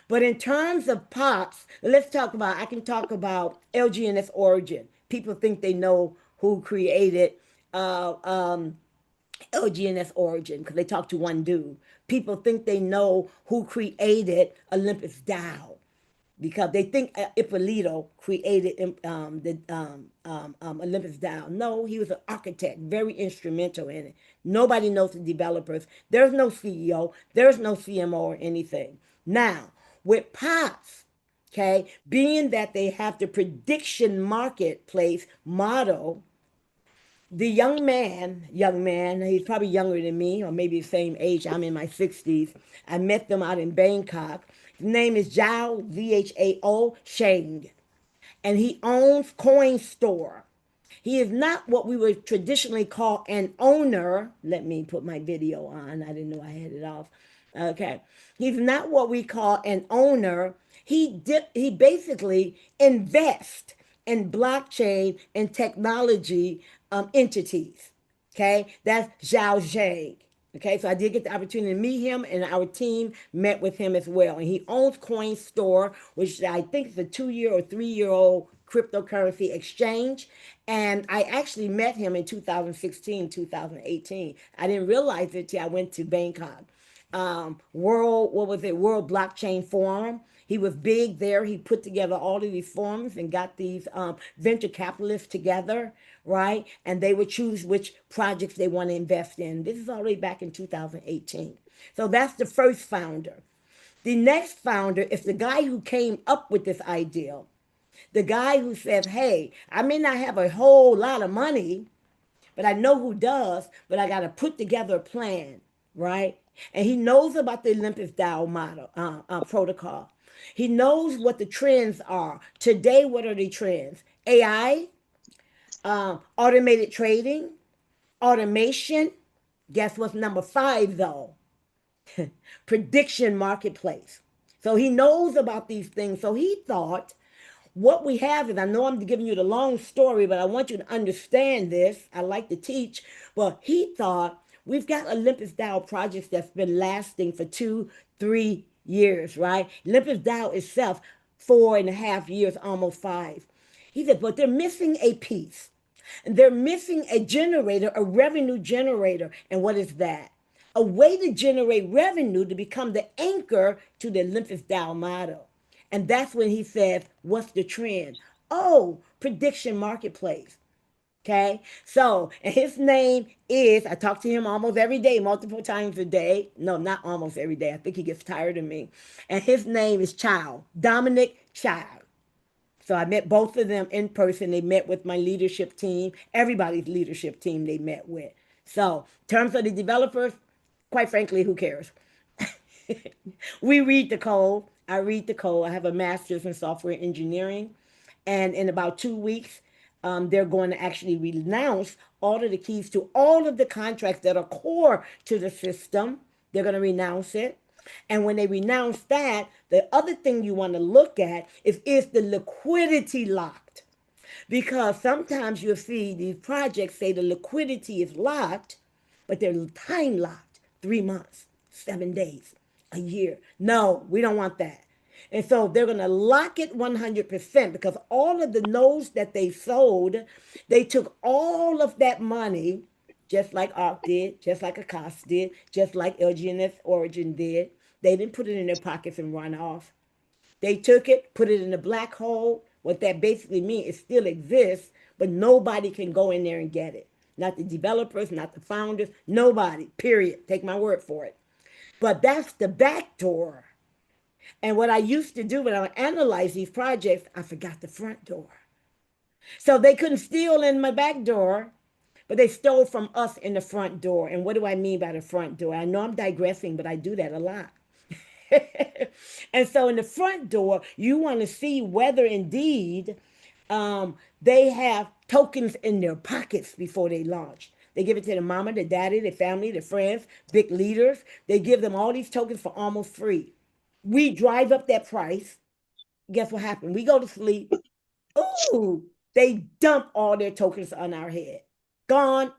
Speaker 1: But in terms of pops, let's talk about, I can talk about LGNS origin. People think they know who created uh, um, LGNS origin because they talk to one dude. People think they know who created Olympus Dao because they think Ippolito created Olympus Dao. No, he was an architect, very instrumental in it. Nobody knows the developers. There's no CEO, there's no CMO or anything. Now, with POPs, okay, being that they have the prediction marketplace model, the young man, he's probably younger than me, or maybe the same age. I'm in my 60s. I met them out in Bangkok. His name is Zhao, Zhao Sheng, and he owns Coin Store. He is not what we would traditionally call an owner. Let me put my video on. I didn't know I had it off. Okay. He's not what we call an owner. He basically invests in blockchain and technology entities. Okay. That's Zhao Zhang. Okay, so I did get the opportunity to meet him, and our team met with him as well. And he owns Coin Store, which I think is a 2 year or 3 year old cryptocurrency exchange. And I actually met him in 2016, 2018. I didn't realize it till I went to Bangkok. What was it? World Blockchain Forum. He was big there. He put together all of these forums and got these venture capitalists together, right? And they would choose which projects they want to invest in. This is already back in 2018. So that's the first founder. The next founder is the guy who came up with this idea. The guy who says, hey, I may not have a whole lot of money, but I know who does, but I got to put together a plan, right? And he knows about the Olympus Dao model, protocol. He knows what the trends are. Today, what are the trends? AI, automated trading, automation. Guess what's number five, though? Prediction marketplace. So he knows about these things. So he thought, what we have is, I know I'm giving you the long story, but I want you to understand this. I like to teach, but he thought we've got Olympus Dao projects that's been lasting for 2, 3 years, right? Olympus Dao itself, 4.5 years, almost five. He said, but they're missing a piece. And they're missing a generator, a revenue generator. And what is that? A way to generate revenue to become the anchor to the Olympus Dao model. And that's when he says, what's the trend? Oh, prediction marketplace. Okay. So, and his name is, I talk to him almost every day, multiple times a day. No, not almost every day. I think he gets tired of me. And his name is Chow, Dominic Chow. So I met both of them in person. They met with my leadership team, everybody's leadership team they met with. So, in terms of the developers, quite frankly, who cares? We read the code. I read the code. I have a master's in software engineering. And in about 2 weeks, they're going to actually renounce all of the keys to all of the contracts that are core to the system. They're going to renounce it. And when they renounce that, the other thing you want to look at is the liquidity locked? Because sometimes you'll see these projects say the liquidity is locked, but they're time locked 3 months, 7 days, a year. No, we don't want that. And so they're going to lock it 100% because all of the nodes that they sold, they took all of that money, just like ARC did, just like Akos did, just like LGNS Origin did. They didn't put it in their pockets and run off. They took it, put it in a black hole. What that basically means, it still exists, but nobody can go in there and get it. Not the developers, not the founders, nobody, period. Take my word for it. But that's the back door. And what I used to do when I would analyze these projects, I forgot the front door. So they couldn't steal in my back door, but they stole from us in the front door. And what do I mean by the front door? I know I'm digressing, but I do that a lot. And so in the front door, you want to see whether indeed they have tokens in their pockets before they launch. They give it to the mama, the daddy, the family, the friends, big leaders. They give them all these tokens for almost free. We drive up that price. Guess what happened? We go to sleep. Ooh, they dump all their tokens on our head. Gone.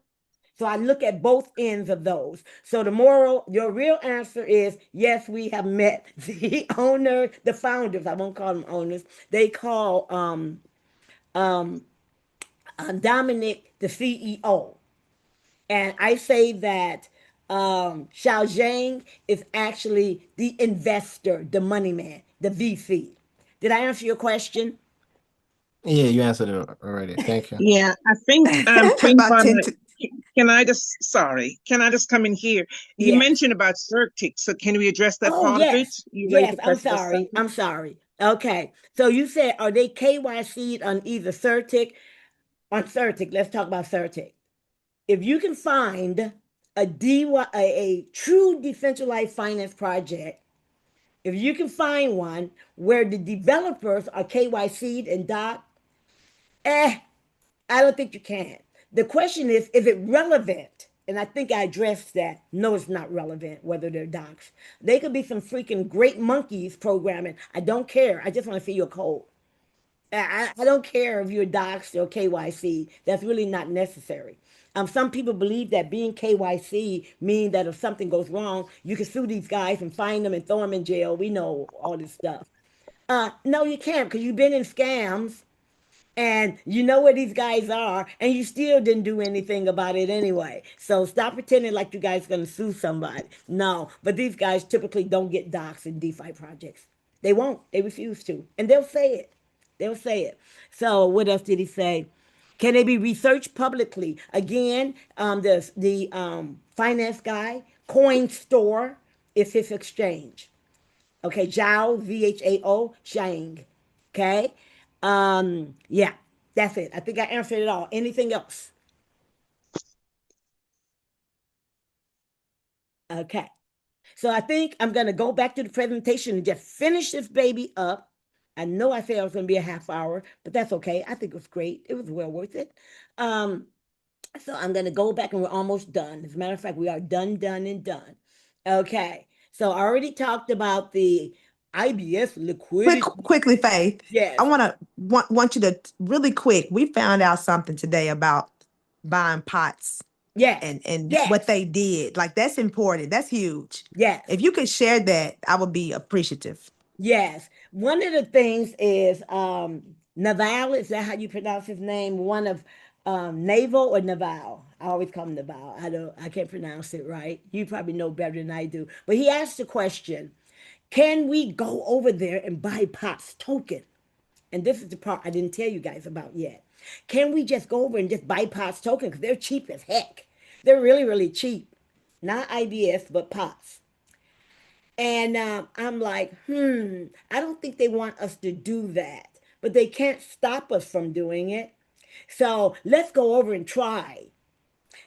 Speaker 1: So I look at both ends of those. So the moral, your real answer is yes, we have met the owner, the founders. I won't call them owners. They call um, Dominic the CEO. And I say that Xiao Zhang is actually the investor, the money man, the VC. Did I answer your question?
Speaker 3: Yeah, you answered it already. Thank you.
Speaker 2: Yeah, I think Queen
Speaker 4: About 10
Speaker 2: Vana,
Speaker 4: to,
Speaker 2: can I just come in here? You
Speaker 1: Yes.
Speaker 2: mentioned about CertIC, so can we address that
Speaker 1: Oh,
Speaker 2: part of it?
Speaker 1: yes.
Speaker 2: You raised
Speaker 1: Yes.
Speaker 2: the
Speaker 1: I'm
Speaker 2: question about
Speaker 1: sorry.
Speaker 2: CertIC.
Speaker 1: I'm sorry. Okay. So you said, are they KYC'd on either Certic? On Certic, let's talk about Certic. If you can find a true decentralized finance project, if you can find one where the developers are KYC'd and DOC, eh, I don't think you can. The question is it relevant? And I think I addressed that. No, it's not relevant whether they're docs. They could be some freaking great monkeys programming. I don't care. I just want to see your code. I don't care if you're doxxed or KYC. That's really not necessary. Some people believe that being KYC means that if something goes wrong, you can sue these guys and fine them and throw them in jail. We know all this stuff. No, you can't because you've been in scams and you know where these guys are, and you still didn't do anything about it anyway. So stop pretending like you guys are going to sue somebody. No, but these guys typically don't get docs in DeFi projects. They won't. They refuse to, and they'll say it. They'll say it. So what else did he say? Can they be researched publicly? Again, the finance guy, Coin Store is his exchange. Okay, Zhao, Zhao, Shang. Okay. Yeah, that's it. I think I answered it all. Anything else? Okay. So I think I'm gonna go back to the presentation and just finish this baby up. I know I said it was gonna be a half hour, but that's okay. I think it was great. It was well worth it. Um, so I'm gonna go back and we're almost done. As a matter of fact, we are done, done, and done. Okay. So I already talked about the IBS liquidity.
Speaker 4: quickly, Faith. I
Speaker 1: Yes.
Speaker 4: want you to really quick. We found out something today about buying pots
Speaker 1: Yes.
Speaker 4: and what
Speaker 1: Yes.
Speaker 4: they did. Like that's important. That's huge.
Speaker 1: Yes.
Speaker 4: If you could share that, I would be appreciative.
Speaker 1: Yes. One of the things is Naval, is that how you pronounce his name? One of Naval or Naval. I always call him Naval. I can't pronounce it right. You probably know better than I do. But he asked the question, can we go over there and buy Pop's token? And this is the part I didn't tell you guys about yet. Can we just go over and just buy Pop's token? Because they're cheap as heck. They're really, really cheap. Not IBS, but Pops. And I'm like, I don't think they want us to do that, but they can't stop us from doing it. So let's go over and try.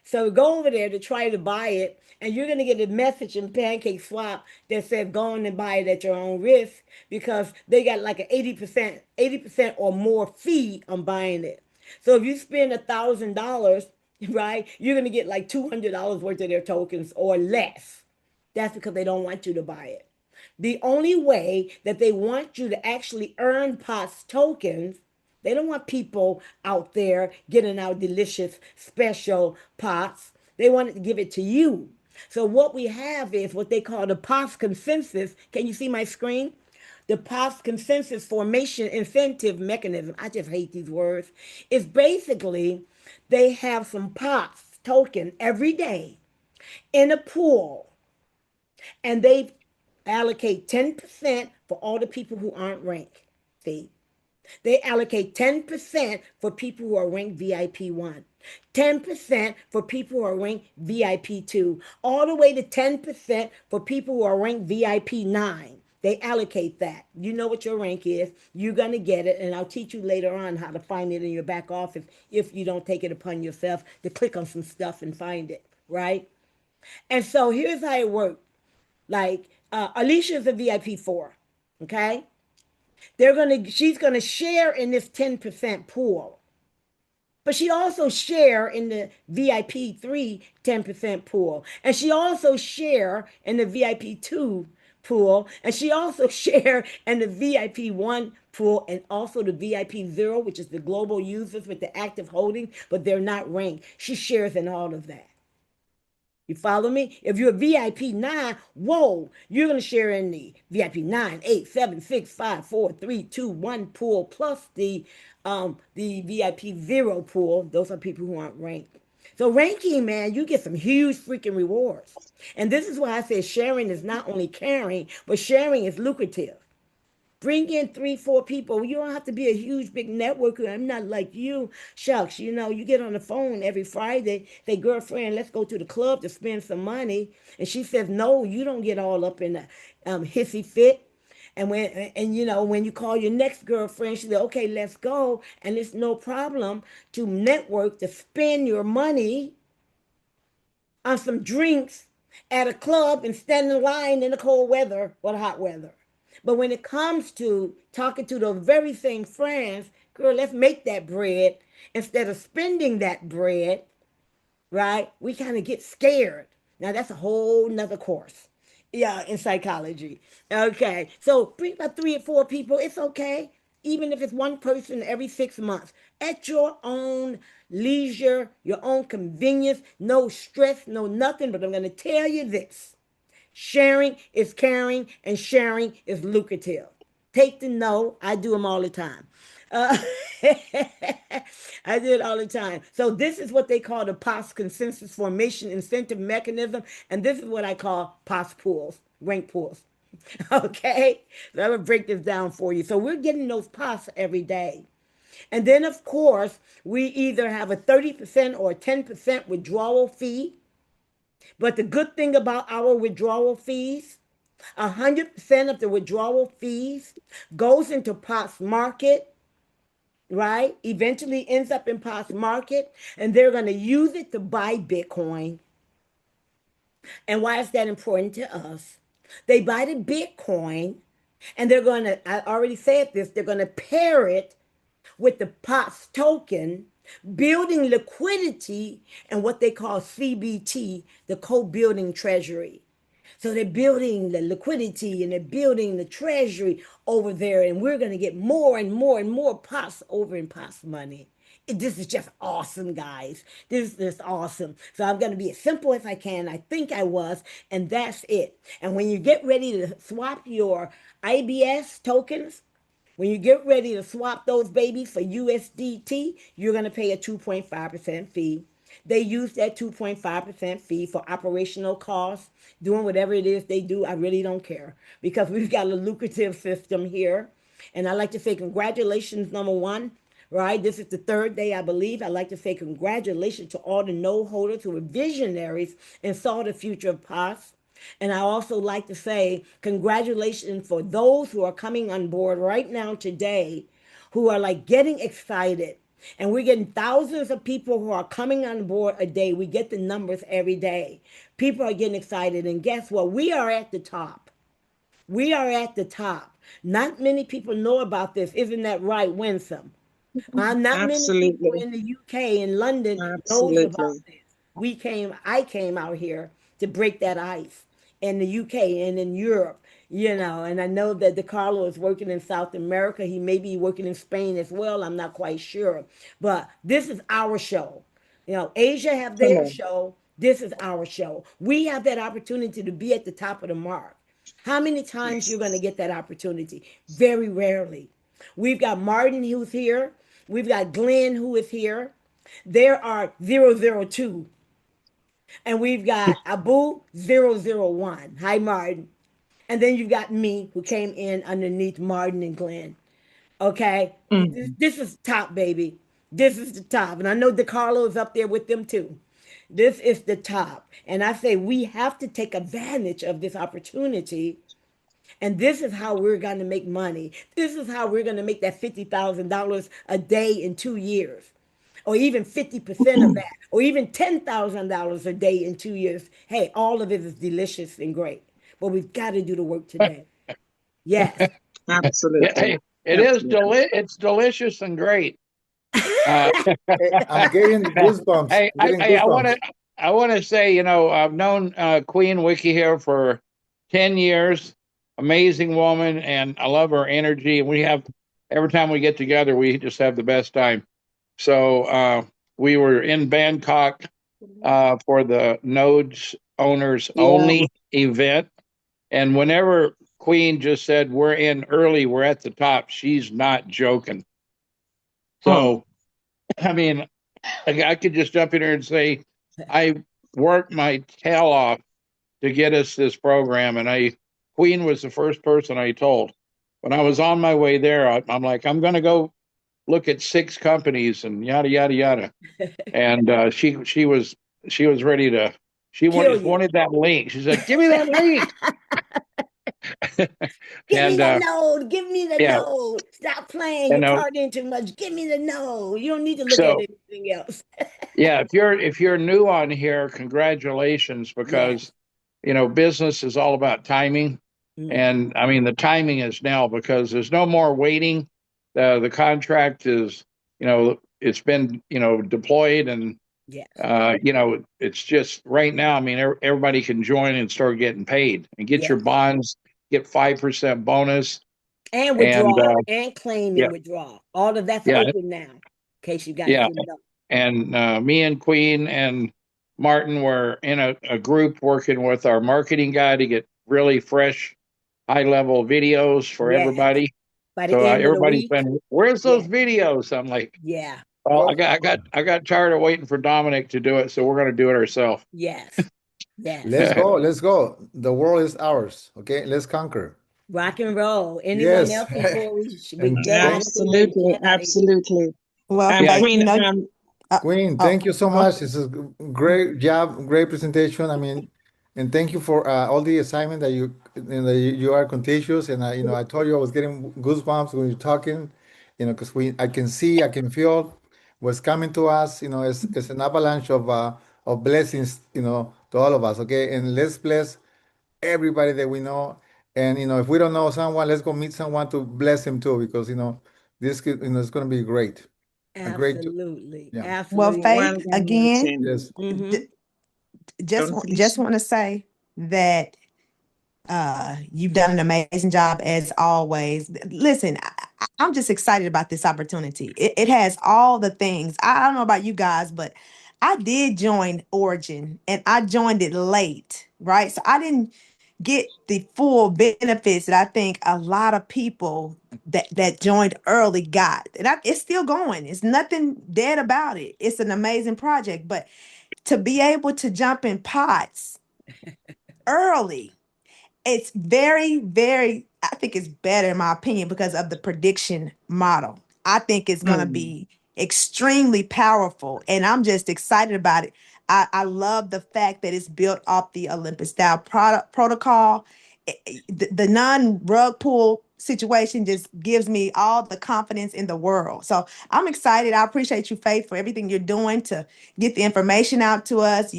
Speaker 1: So go over there to try to buy it, and you're going to get a message in Pancake Swap that says go on and buy it at your own risk because they got like an 80% or more fee on buying it. So if you spend $1,000, right, you're going to get like $200 worth of their tokens or less. That's because they don't want you to buy it. The only way that they want you to actually earn POTS tokens, they don't want people out there getting our delicious special POTS. They want to give it to you. So what we have is what they call the POTS consensus. Can you see my screen? The POTS consensus formation incentive mechanism. I just hate these words. It's basically they have some POTS token every day in a pool, and they allocate 10% for all the people who aren't ranked. See, they allocate 10% for people who are ranked VIP 1, 10% for people who are ranked VIP 2, all the way to 10% for people who are ranked VIP 9. They allocate that. You know what your rank is. You're going to get it. And I'll teach you later on how to find it in your back office if you don't take it upon yourself to click on some stuff and find it, right? And so here's how it works. Like Alicia's a VIP 4, okay? She's gonna share in this 10% pool. But she also share in the VIP 3 10% pool. And she also share in the VIP 2 pool. And she also share in the VIP 1 pool and also the VIP 0, which is the global users with the active holding, but they're not ranked. She shares in all of that. You follow me? If you're a VIP 9, whoa, you're going to share in the VIP 9, 8, 7, 6, 5, 4, 3, 2, 1 pool plus the VIP 0 pool. Those are people who aren't ranked. So ranking, man, you get some huge freaking rewards. And this is why I say sharing is not only caring, but sharing is lucrative. Bring in 3, 4 people. You don't have to be a huge, big networker. I'm not like you. Shucks, you get on the phone every Friday. Say, girlfriend, let's go to the club to spend some money. And she says, no, you don't get all up in a hissy fit. And when you call your next girlfriend, she said, okay, let's go. And it's no problem to network, to spend your money on some drinks at a club and stand in line in the cold weather or the hot weather. But when it comes to talking to those very same friends, girl, let's make that bread instead of spending that bread, right? We kind of get scared. Now that's a whole nother course. Yeah, in psychology. Okay. So bring about 3 or 4 people. It's okay. Even if it's one person every 6 months. At your own leisure, your own convenience, no stress, no nothing. But I'm going to tell you this. Sharing is caring, and sharing is lucrative. Take the note. I do them all the time. Uh, I do it all the time. So this is what they call the POS consensus formation incentive mechanism, and this is what I call POS pools, rank pools. Okay, so I'm gonna break this down for you. So we're getting those POS every day. And then, of course, we either have a 30% or a 10% withdrawal fee. But the good thing about our withdrawal fees, 100% of the withdrawal fees goes into POTS market, right? Eventually ends up in POTS market, and they're going to use it to buy Bitcoin. And why is that important to us? They buy the Bitcoin, and they're going to, I already said this, they're going to pair it with the POTS token, building liquidity and what they call CBT, the co-building treasury. So they're building the liquidity and they're building the treasury over there, and we're going to get more and more and more POTS over in POTS money. This is just awesome, guys. This is just awesome. So I'm going to be as simple as I can. I think I was, and that's it. And when you get ready to swap your IBS tokens, when you get ready to swap those babies for USDT, you're going to pay a 2.5% fee. They use that 2.5% fee for operational costs, doing whatever it is they do. I really don't care because we've got a lucrative system here. And I like to say congratulations, number one, right? This is the 3rd day, I believe. I'd like to say congratulations to all the node holders who were visionaries and saw the future of POS. And I also like to say congratulations for those who are coming on board right now today, who are like getting excited. And we're getting thousands of people who are coming on board a day. We get the numbers every day. People are getting excited. And guess what? We are at the top. We are at the top. Not many people know about this. Isn't that right, Winsome? Not many people
Speaker 2: Absolutely.
Speaker 1: in the UK and London knows about
Speaker 2: Absolutely.
Speaker 1: this. I came out here to break that ice. in the UK and in Europe, and I know that DeCarlo is working in South America. He may be working in Spain as well. I'm not quite sure. But this is our show. Asia have
Speaker 2: Come
Speaker 1: their
Speaker 2: on.
Speaker 1: show. This is our show. We have that opportunity to be at the top of the mark. How many times you're going to
Speaker 2: Yes.
Speaker 1: get that opportunity? Very rarely. We've got Martin who's here. We've got Glenn who is here. There are 002. And we've got Abu 001. Hi, Martin. And then you've got me who came in underneath Martin and Glenn. Okay? This,
Speaker 2: Mm.
Speaker 1: this is top, baby. This is the top. And I know DeCarlo is up there with them too. This is the top. And I say we have to take advantage of this opportunity. And this is how we're going to make money. This is how we're going to make that $50,000 a day in 2 years, or even 50% of that, or even $10,000 a day in 2 years. Hey, all of it is delicious and great, but we've got to do the work today. Yes.
Speaker 2: Absolutely. Absolutely.
Speaker 5: It's delicious and great. Uh,
Speaker 3: I'm getting goosebumps.
Speaker 5: hey,
Speaker 3: I'm getting
Speaker 5: I want
Speaker 3: goosebumps.
Speaker 5: to I want to say, I've known Queen Wiki here for 10 years. Amazing woman, and I love her energy. And every time we get together, we just have the best time. So we were in Bangkok for the Nodes Owners
Speaker 2: Yeah.
Speaker 5: Only event. And whenever Queen just said, we're in early, we're at the top, she's not joking.
Speaker 2: Huh.
Speaker 5: So, I mean, I could just jump in here and say, I worked my tail off to get us this program. And Queen was the first person I told. When I was on my way there, I'm like, I'm going to go look at 6 companies and yada, yada, yada. And she was ready to, she
Speaker 1: Kill
Speaker 5: wanted,
Speaker 1: you.
Speaker 5: wanted that link. She said, give me that link.
Speaker 1: Give me
Speaker 5: And
Speaker 1: the node. Give me the
Speaker 5: yeah,
Speaker 1: node. Stop playing.
Speaker 5: you
Speaker 1: You're
Speaker 5: know,
Speaker 1: partying too much. Give me the node. You don't need to look at
Speaker 5: so
Speaker 1: anything else.
Speaker 5: yeah, if you're new on here, congratulations,
Speaker 1: Yes.
Speaker 5: because business is all about timing.
Speaker 1: Mm.
Speaker 5: And I mean, the timing is now, because there's no more waiting. The contract is, it's been, deployed, and,
Speaker 1: Yes.
Speaker 5: it's just right now. I mean, everybody can join and start getting paid and get your
Speaker 1: Yes.
Speaker 5: bonds, get 5% bonus.
Speaker 1: And
Speaker 5: And
Speaker 1: withdraw and claim
Speaker 5: yeah,
Speaker 1: and withdraw. All of that's
Speaker 5: yeah,
Speaker 1: open now, in case you guys
Speaker 5: yeah.
Speaker 1: didn't know.
Speaker 5: And me and Queen and Martin were in a group working with our marketing guy to get really fresh, high level videos for
Speaker 1: Yes.
Speaker 5: everybody.
Speaker 1: By the
Speaker 5: So
Speaker 1: end of the
Speaker 5: everybody's
Speaker 1: week.
Speaker 5: been, where's those
Speaker 1: Yes.
Speaker 5: videos? I'm like,
Speaker 1: Yeah.
Speaker 5: well,
Speaker 3: Well,
Speaker 5: I got tired of waiting for Dominic to do it, so we're going to do it ourselves.
Speaker 1: Yes. Yes.
Speaker 3: let's go. Let's go. The world is ours. Okay, let's conquer.
Speaker 1: Rock and roll. Anyone
Speaker 3: Yes.
Speaker 1: else before we
Speaker 3: And
Speaker 1: get
Speaker 3: thank
Speaker 1: anything ready to
Speaker 2: Absolutely.
Speaker 1: get out of here?
Speaker 2: Absolutely.
Speaker 4: Well,
Speaker 5: Yeah,
Speaker 4: you
Speaker 2: Queen,
Speaker 4: know, uh,
Speaker 3: Queen,
Speaker 4: oh,
Speaker 3: thank you so much. It's a great job, great presentation. I mean, and thank you for all the assignment that you are contagious. And I told you I was getting goosebumps when you're talking, because I can see, I can feel what's coming to us. It's an avalanche of blessings, to all of us. Okay, and let's bless everybody that we know. And if we don't know someone, let's go meet someone to bless him too, because this could, it's going to be great, a great,
Speaker 1: Absolutely.
Speaker 3: yeah.
Speaker 4: well,
Speaker 1: Absolutely.
Speaker 4: Faith, again,
Speaker 2: 110.
Speaker 3: Yes.
Speaker 1: Mm-hmm.
Speaker 4: d- just
Speaker 2: Don't finish.
Speaker 4: just want to say that you've done an amazing job as always. Listen, I'm just excited about this opportunity. It has all the things. I don't know about you guys, but I did join Origin and I joined it late, right? So I didn't get the full benefits that I think a lot of people that joined early got. And it's still going. It's nothing dead about it. It's an amazing project, but to be able to jump in pots early, it's very, very, I think it's better in my opinion because of the prediction model. I think it's going to
Speaker 2: Mm.
Speaker 4: be extremely powerful and I'm just excited about it. I love the fact that it's built off the Olympus Dao protocol. The non-rug pull situation just gives me all the confidence in the world. So I'm excited. I appreciate you, Faith, for everything you're doing to get the information out to us,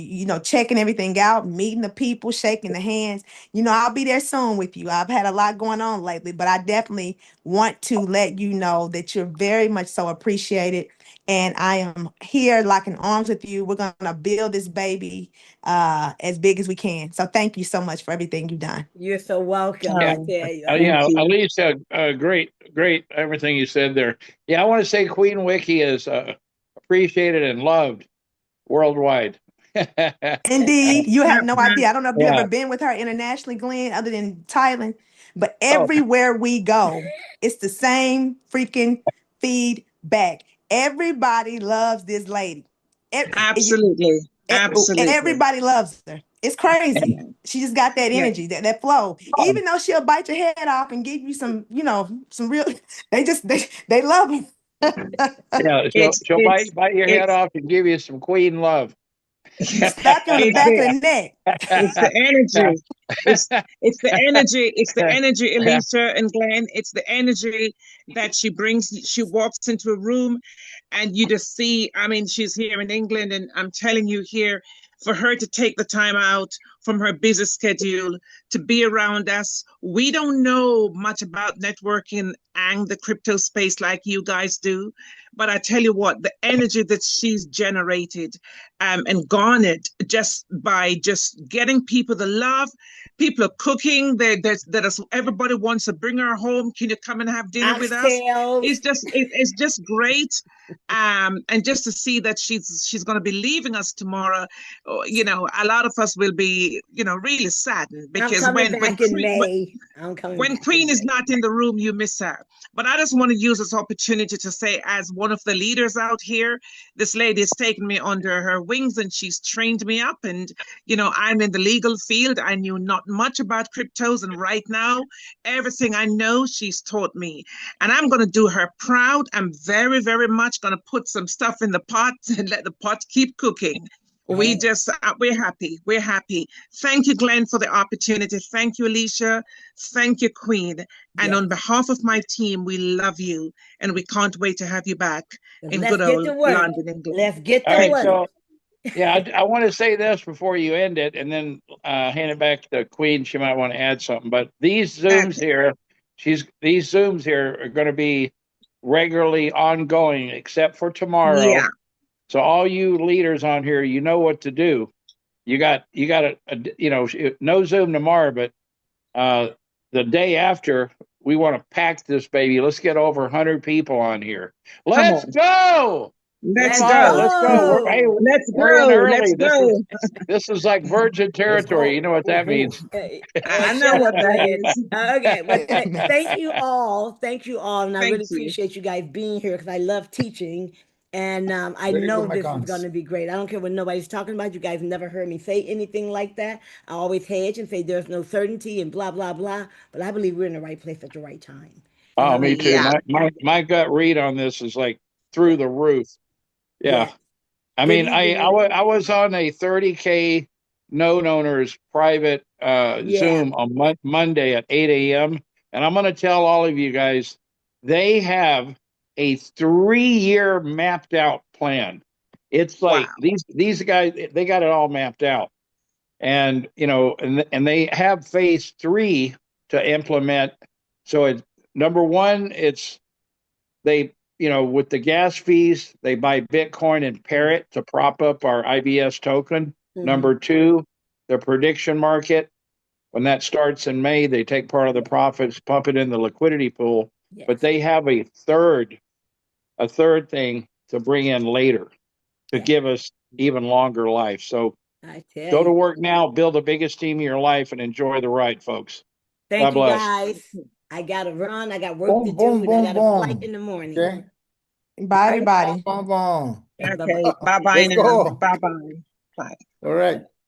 Speaker 4: checking everything out, meeting the people, shaking the hands. I'll be there soon with you. I've had a lot going on lately, but I definitely want to let you know that you're very much so appreciated. And I am here locking arms with you. We're gonna build this baby as big as we can. So thank you so much for everything you've done.
Speaker 1: You're so welcome. I
Speaker 5: Yeah.
Speaker 1: tell you.
Speaker 2: Thank
Speaker 5: Yeah,
Speaker 2: you.
Speaker 5: Alicia, great, everything you said there. Yeah, I want to say Queen Wiki is appreciated and loved worldwide.
Speaker 4: Indeed, you have no
Speaker 2: Yeah,
Speaker 4: idea. I don't know if you
Speaker 5: Yeah.
Speaker 4: ever been with her internationally, Glenn, other than Thailand, but
Speaker 5: Oh,
Speaker 4: everywhere we go, it's the same freaking feedback. Everybody loves this lady.
Speaker 2: absolutely. Absolutely.
Speaker 4: Everybody loves her. It's crazy. She just got that
Speaker 2: Yeah.
Speaker 4: energy, that flow. Even though she'll bite your head off and give you some, some real. They love her.
Speaker 5: yeah. She'll
Speaker 2: It's
Speaker 5: bite your head
Speaker 2: it's
Speaker 5: off and give you some Queen love.
Speaker 4: Slap you on the
Speaker 2: it's
Speaker 4: back of
Speaker 2: the
Speaker 4: the neck.
Speaker 2: it's the energy. It's the energy. It's the energy, Alicia and Glenn. It's the energy that she brings. She walks into a room and you just see, I mean, she's here in England, and I'm telling you here, for her to take the time out from her busy schedule to be around us. We don't know much about networking and the crypto space like you guys do, but I tell you what, the energy that she's generated and garnered just by just getting people the love. People are cooking. Everybody wants to bring her home. Can you come and have dinner with us?
Speaker 1: Oxtails.
Speaker 2: It's just great. And just to see that she's going to be leaving us tomorrow, a lot of us will be, really saddened,
Speaker 1: I'm
Speaker 2: because
Speaker 1: coming back in May. I'm coming
Speaker 2: when
Speaker 1: back in
Speaker 2: Queen is
Speaker 1: May.
Speaker 2: not in the room, you miss her. But I just want to use this opportunity to say, as one of the leaders out here, this lady has taken me under her wings and she's trained me up. And, I'm in the legal field. I knew not much about cryptos. And right now, everything I know, she's taught me. And I'm going to do her proud. I'm very, very much going to put some stuff in the pot and let the pot keep cooking. We're happy. We're happy. Thank you, Glenn, for the opportunity. Thank you, Alicia. Thank you, Queen. And
Speaker 1: Yes.
Speaker 2: on behalf of my team, we love you and we can't wait to have you back in
Speaker 1: Let's
Speaker 2: good
Speaker 1: get
Speaker 2: old
Speaker 1: to work.
Speaker 2: London, England.
Speaker 1: Let's get
Speaker 5: All
Speaker 1: to
Speaker 5: right,
Speaker 2: Thank
Speaker 1: work.
Speaker 2: you.
Speaker 5: so yeah, I want to say this before you end it, and then hand it back to Queen. She might want to add something. But these Zooms
Speaker 2: Okay.
Speaker 5: here, these Zooms here are going to be regularly ongoing, except for tomorrow.
Speaker 2: Yeah,
Speaker 5: So all you leaders on here, you know what to do. You got no Zoom tomorrow, but the day after, we want to pack this baby. Let's get over 100 people on here.
Speaker 2: come
Speaker 5: Let's
Speaker 2: on.
Speaker 5: go. Come
Speaker 2: Let's
Speaker 1: Let's
Speaker 5: on,
Speaker 2: go.
Speaker 5: let's go.
Speaker 1: go.
Speaker 2: Let's
Speaker 5: We're in
Speaker 2: go.
Speaker 5: early.
Speaker 2: Let's go.
Speaker 5: This is like virgin
Speaker 3: Let's
Speaker 5: territory. You
Speaker 3: go.
Speaker 5: know what that
Speaker 3: Woohoo.
Speaker 5: means.
Speaker 2: I know
Speaker 1: Shut
Speaker 2: what
Speaker 1: up,
Speaker 2: that
Speaker 1: Glenn.
Speaker 2: is.
Speaker 1: Okay, well,
Speaker 4: Amen.
Speaker 1: thank you all. Thank you all. And I
Speaker 2: Thank
Speaker 1: really
Speaker 2: you.
Speaker 1: appreciate you guys being here because I love teaching. And I
Speaker 3: Very good,
Speaker 1: know
Speaker 3: my
Speaker 1: this is going
Speaker 3: cons.
Speaker 1: to be great. I don't care what nobody's talking about. You guys never heard me say anything like that. I always hedge and say there's no certainty and blah, blah, blah. But I believe we're in the right place at the right time. And I
Speaker 5: Oh,
Speaker 1: like
Speaker 5: me too.
Speaker 2: Yeah.
Speaker 5: My gut read on this is like through
Speaker 1: yes,
Speaker 5: the roof. Yeah.
Speaker 1: yes.
Speaker 5: I
Speaker 1: Good
Speaker 5: mean,
Speaker 1: evening.
Speaker 5: I was on a 30K node owners private
Speaker 1: Yeah.
Speaker 5: Zoom on Monday at 8 a.m. And I'm going to tell all of you guys, they have a 3-year mapped out plan. It's like
Speaker 2: Wow.
Speaker 5: these guys, they got it all mapped out. And and they have phase 3 to implement. So it's number one, it's they with the gas fees, they buy Bitcoin and pair it to prop up our IBS token.
Speaker 1: Hmm.
Speaker 5: Number two, the prediction market, when that starts in May, they take part of the
Speaker 1: Yes.
Speaker 5: profits, pump it in the liquidity pool, but
Speaker 1: Yes.
Speaker 5: they have a third thing to bring in later to
Speaker 1: Yes.
Speaker 5: give us even longer life. So
Speaker 1: I tell
Speaker 5: go to
Speaker 1: you.
Speaker 5: work now, build the biggest team of your life, and enjoy the ride, folks. God
Speaker 1: Thank you
Speaker 5: bless.
Speaker 1: guys. I got to run. I got work to
Speaker 3: Boom,
Speaker 1: do,
Speaker 3: boom,
Speaker 1: and I
Speaker 3: boom,
Speaker 1: got a flight in
Speaker 3: boom.
Speaker 1: the morning.
Speaker 3: Okay.
Speaker 4: Bye,
Speaker 1: All right.
Speaker 3: Boom,
Speaker 4: everybody.
Speaker 3: boom, boom.
Speaker 1: Bye
Speaker 2: Okay.
Speaker 1: bye.
Speaker 2: Bye bye
Speaker 3: Let's
Speaker 2: now.
Speaker 3: go.
Speaker 2: Bye bye. Bye.
Speaker 3: All right.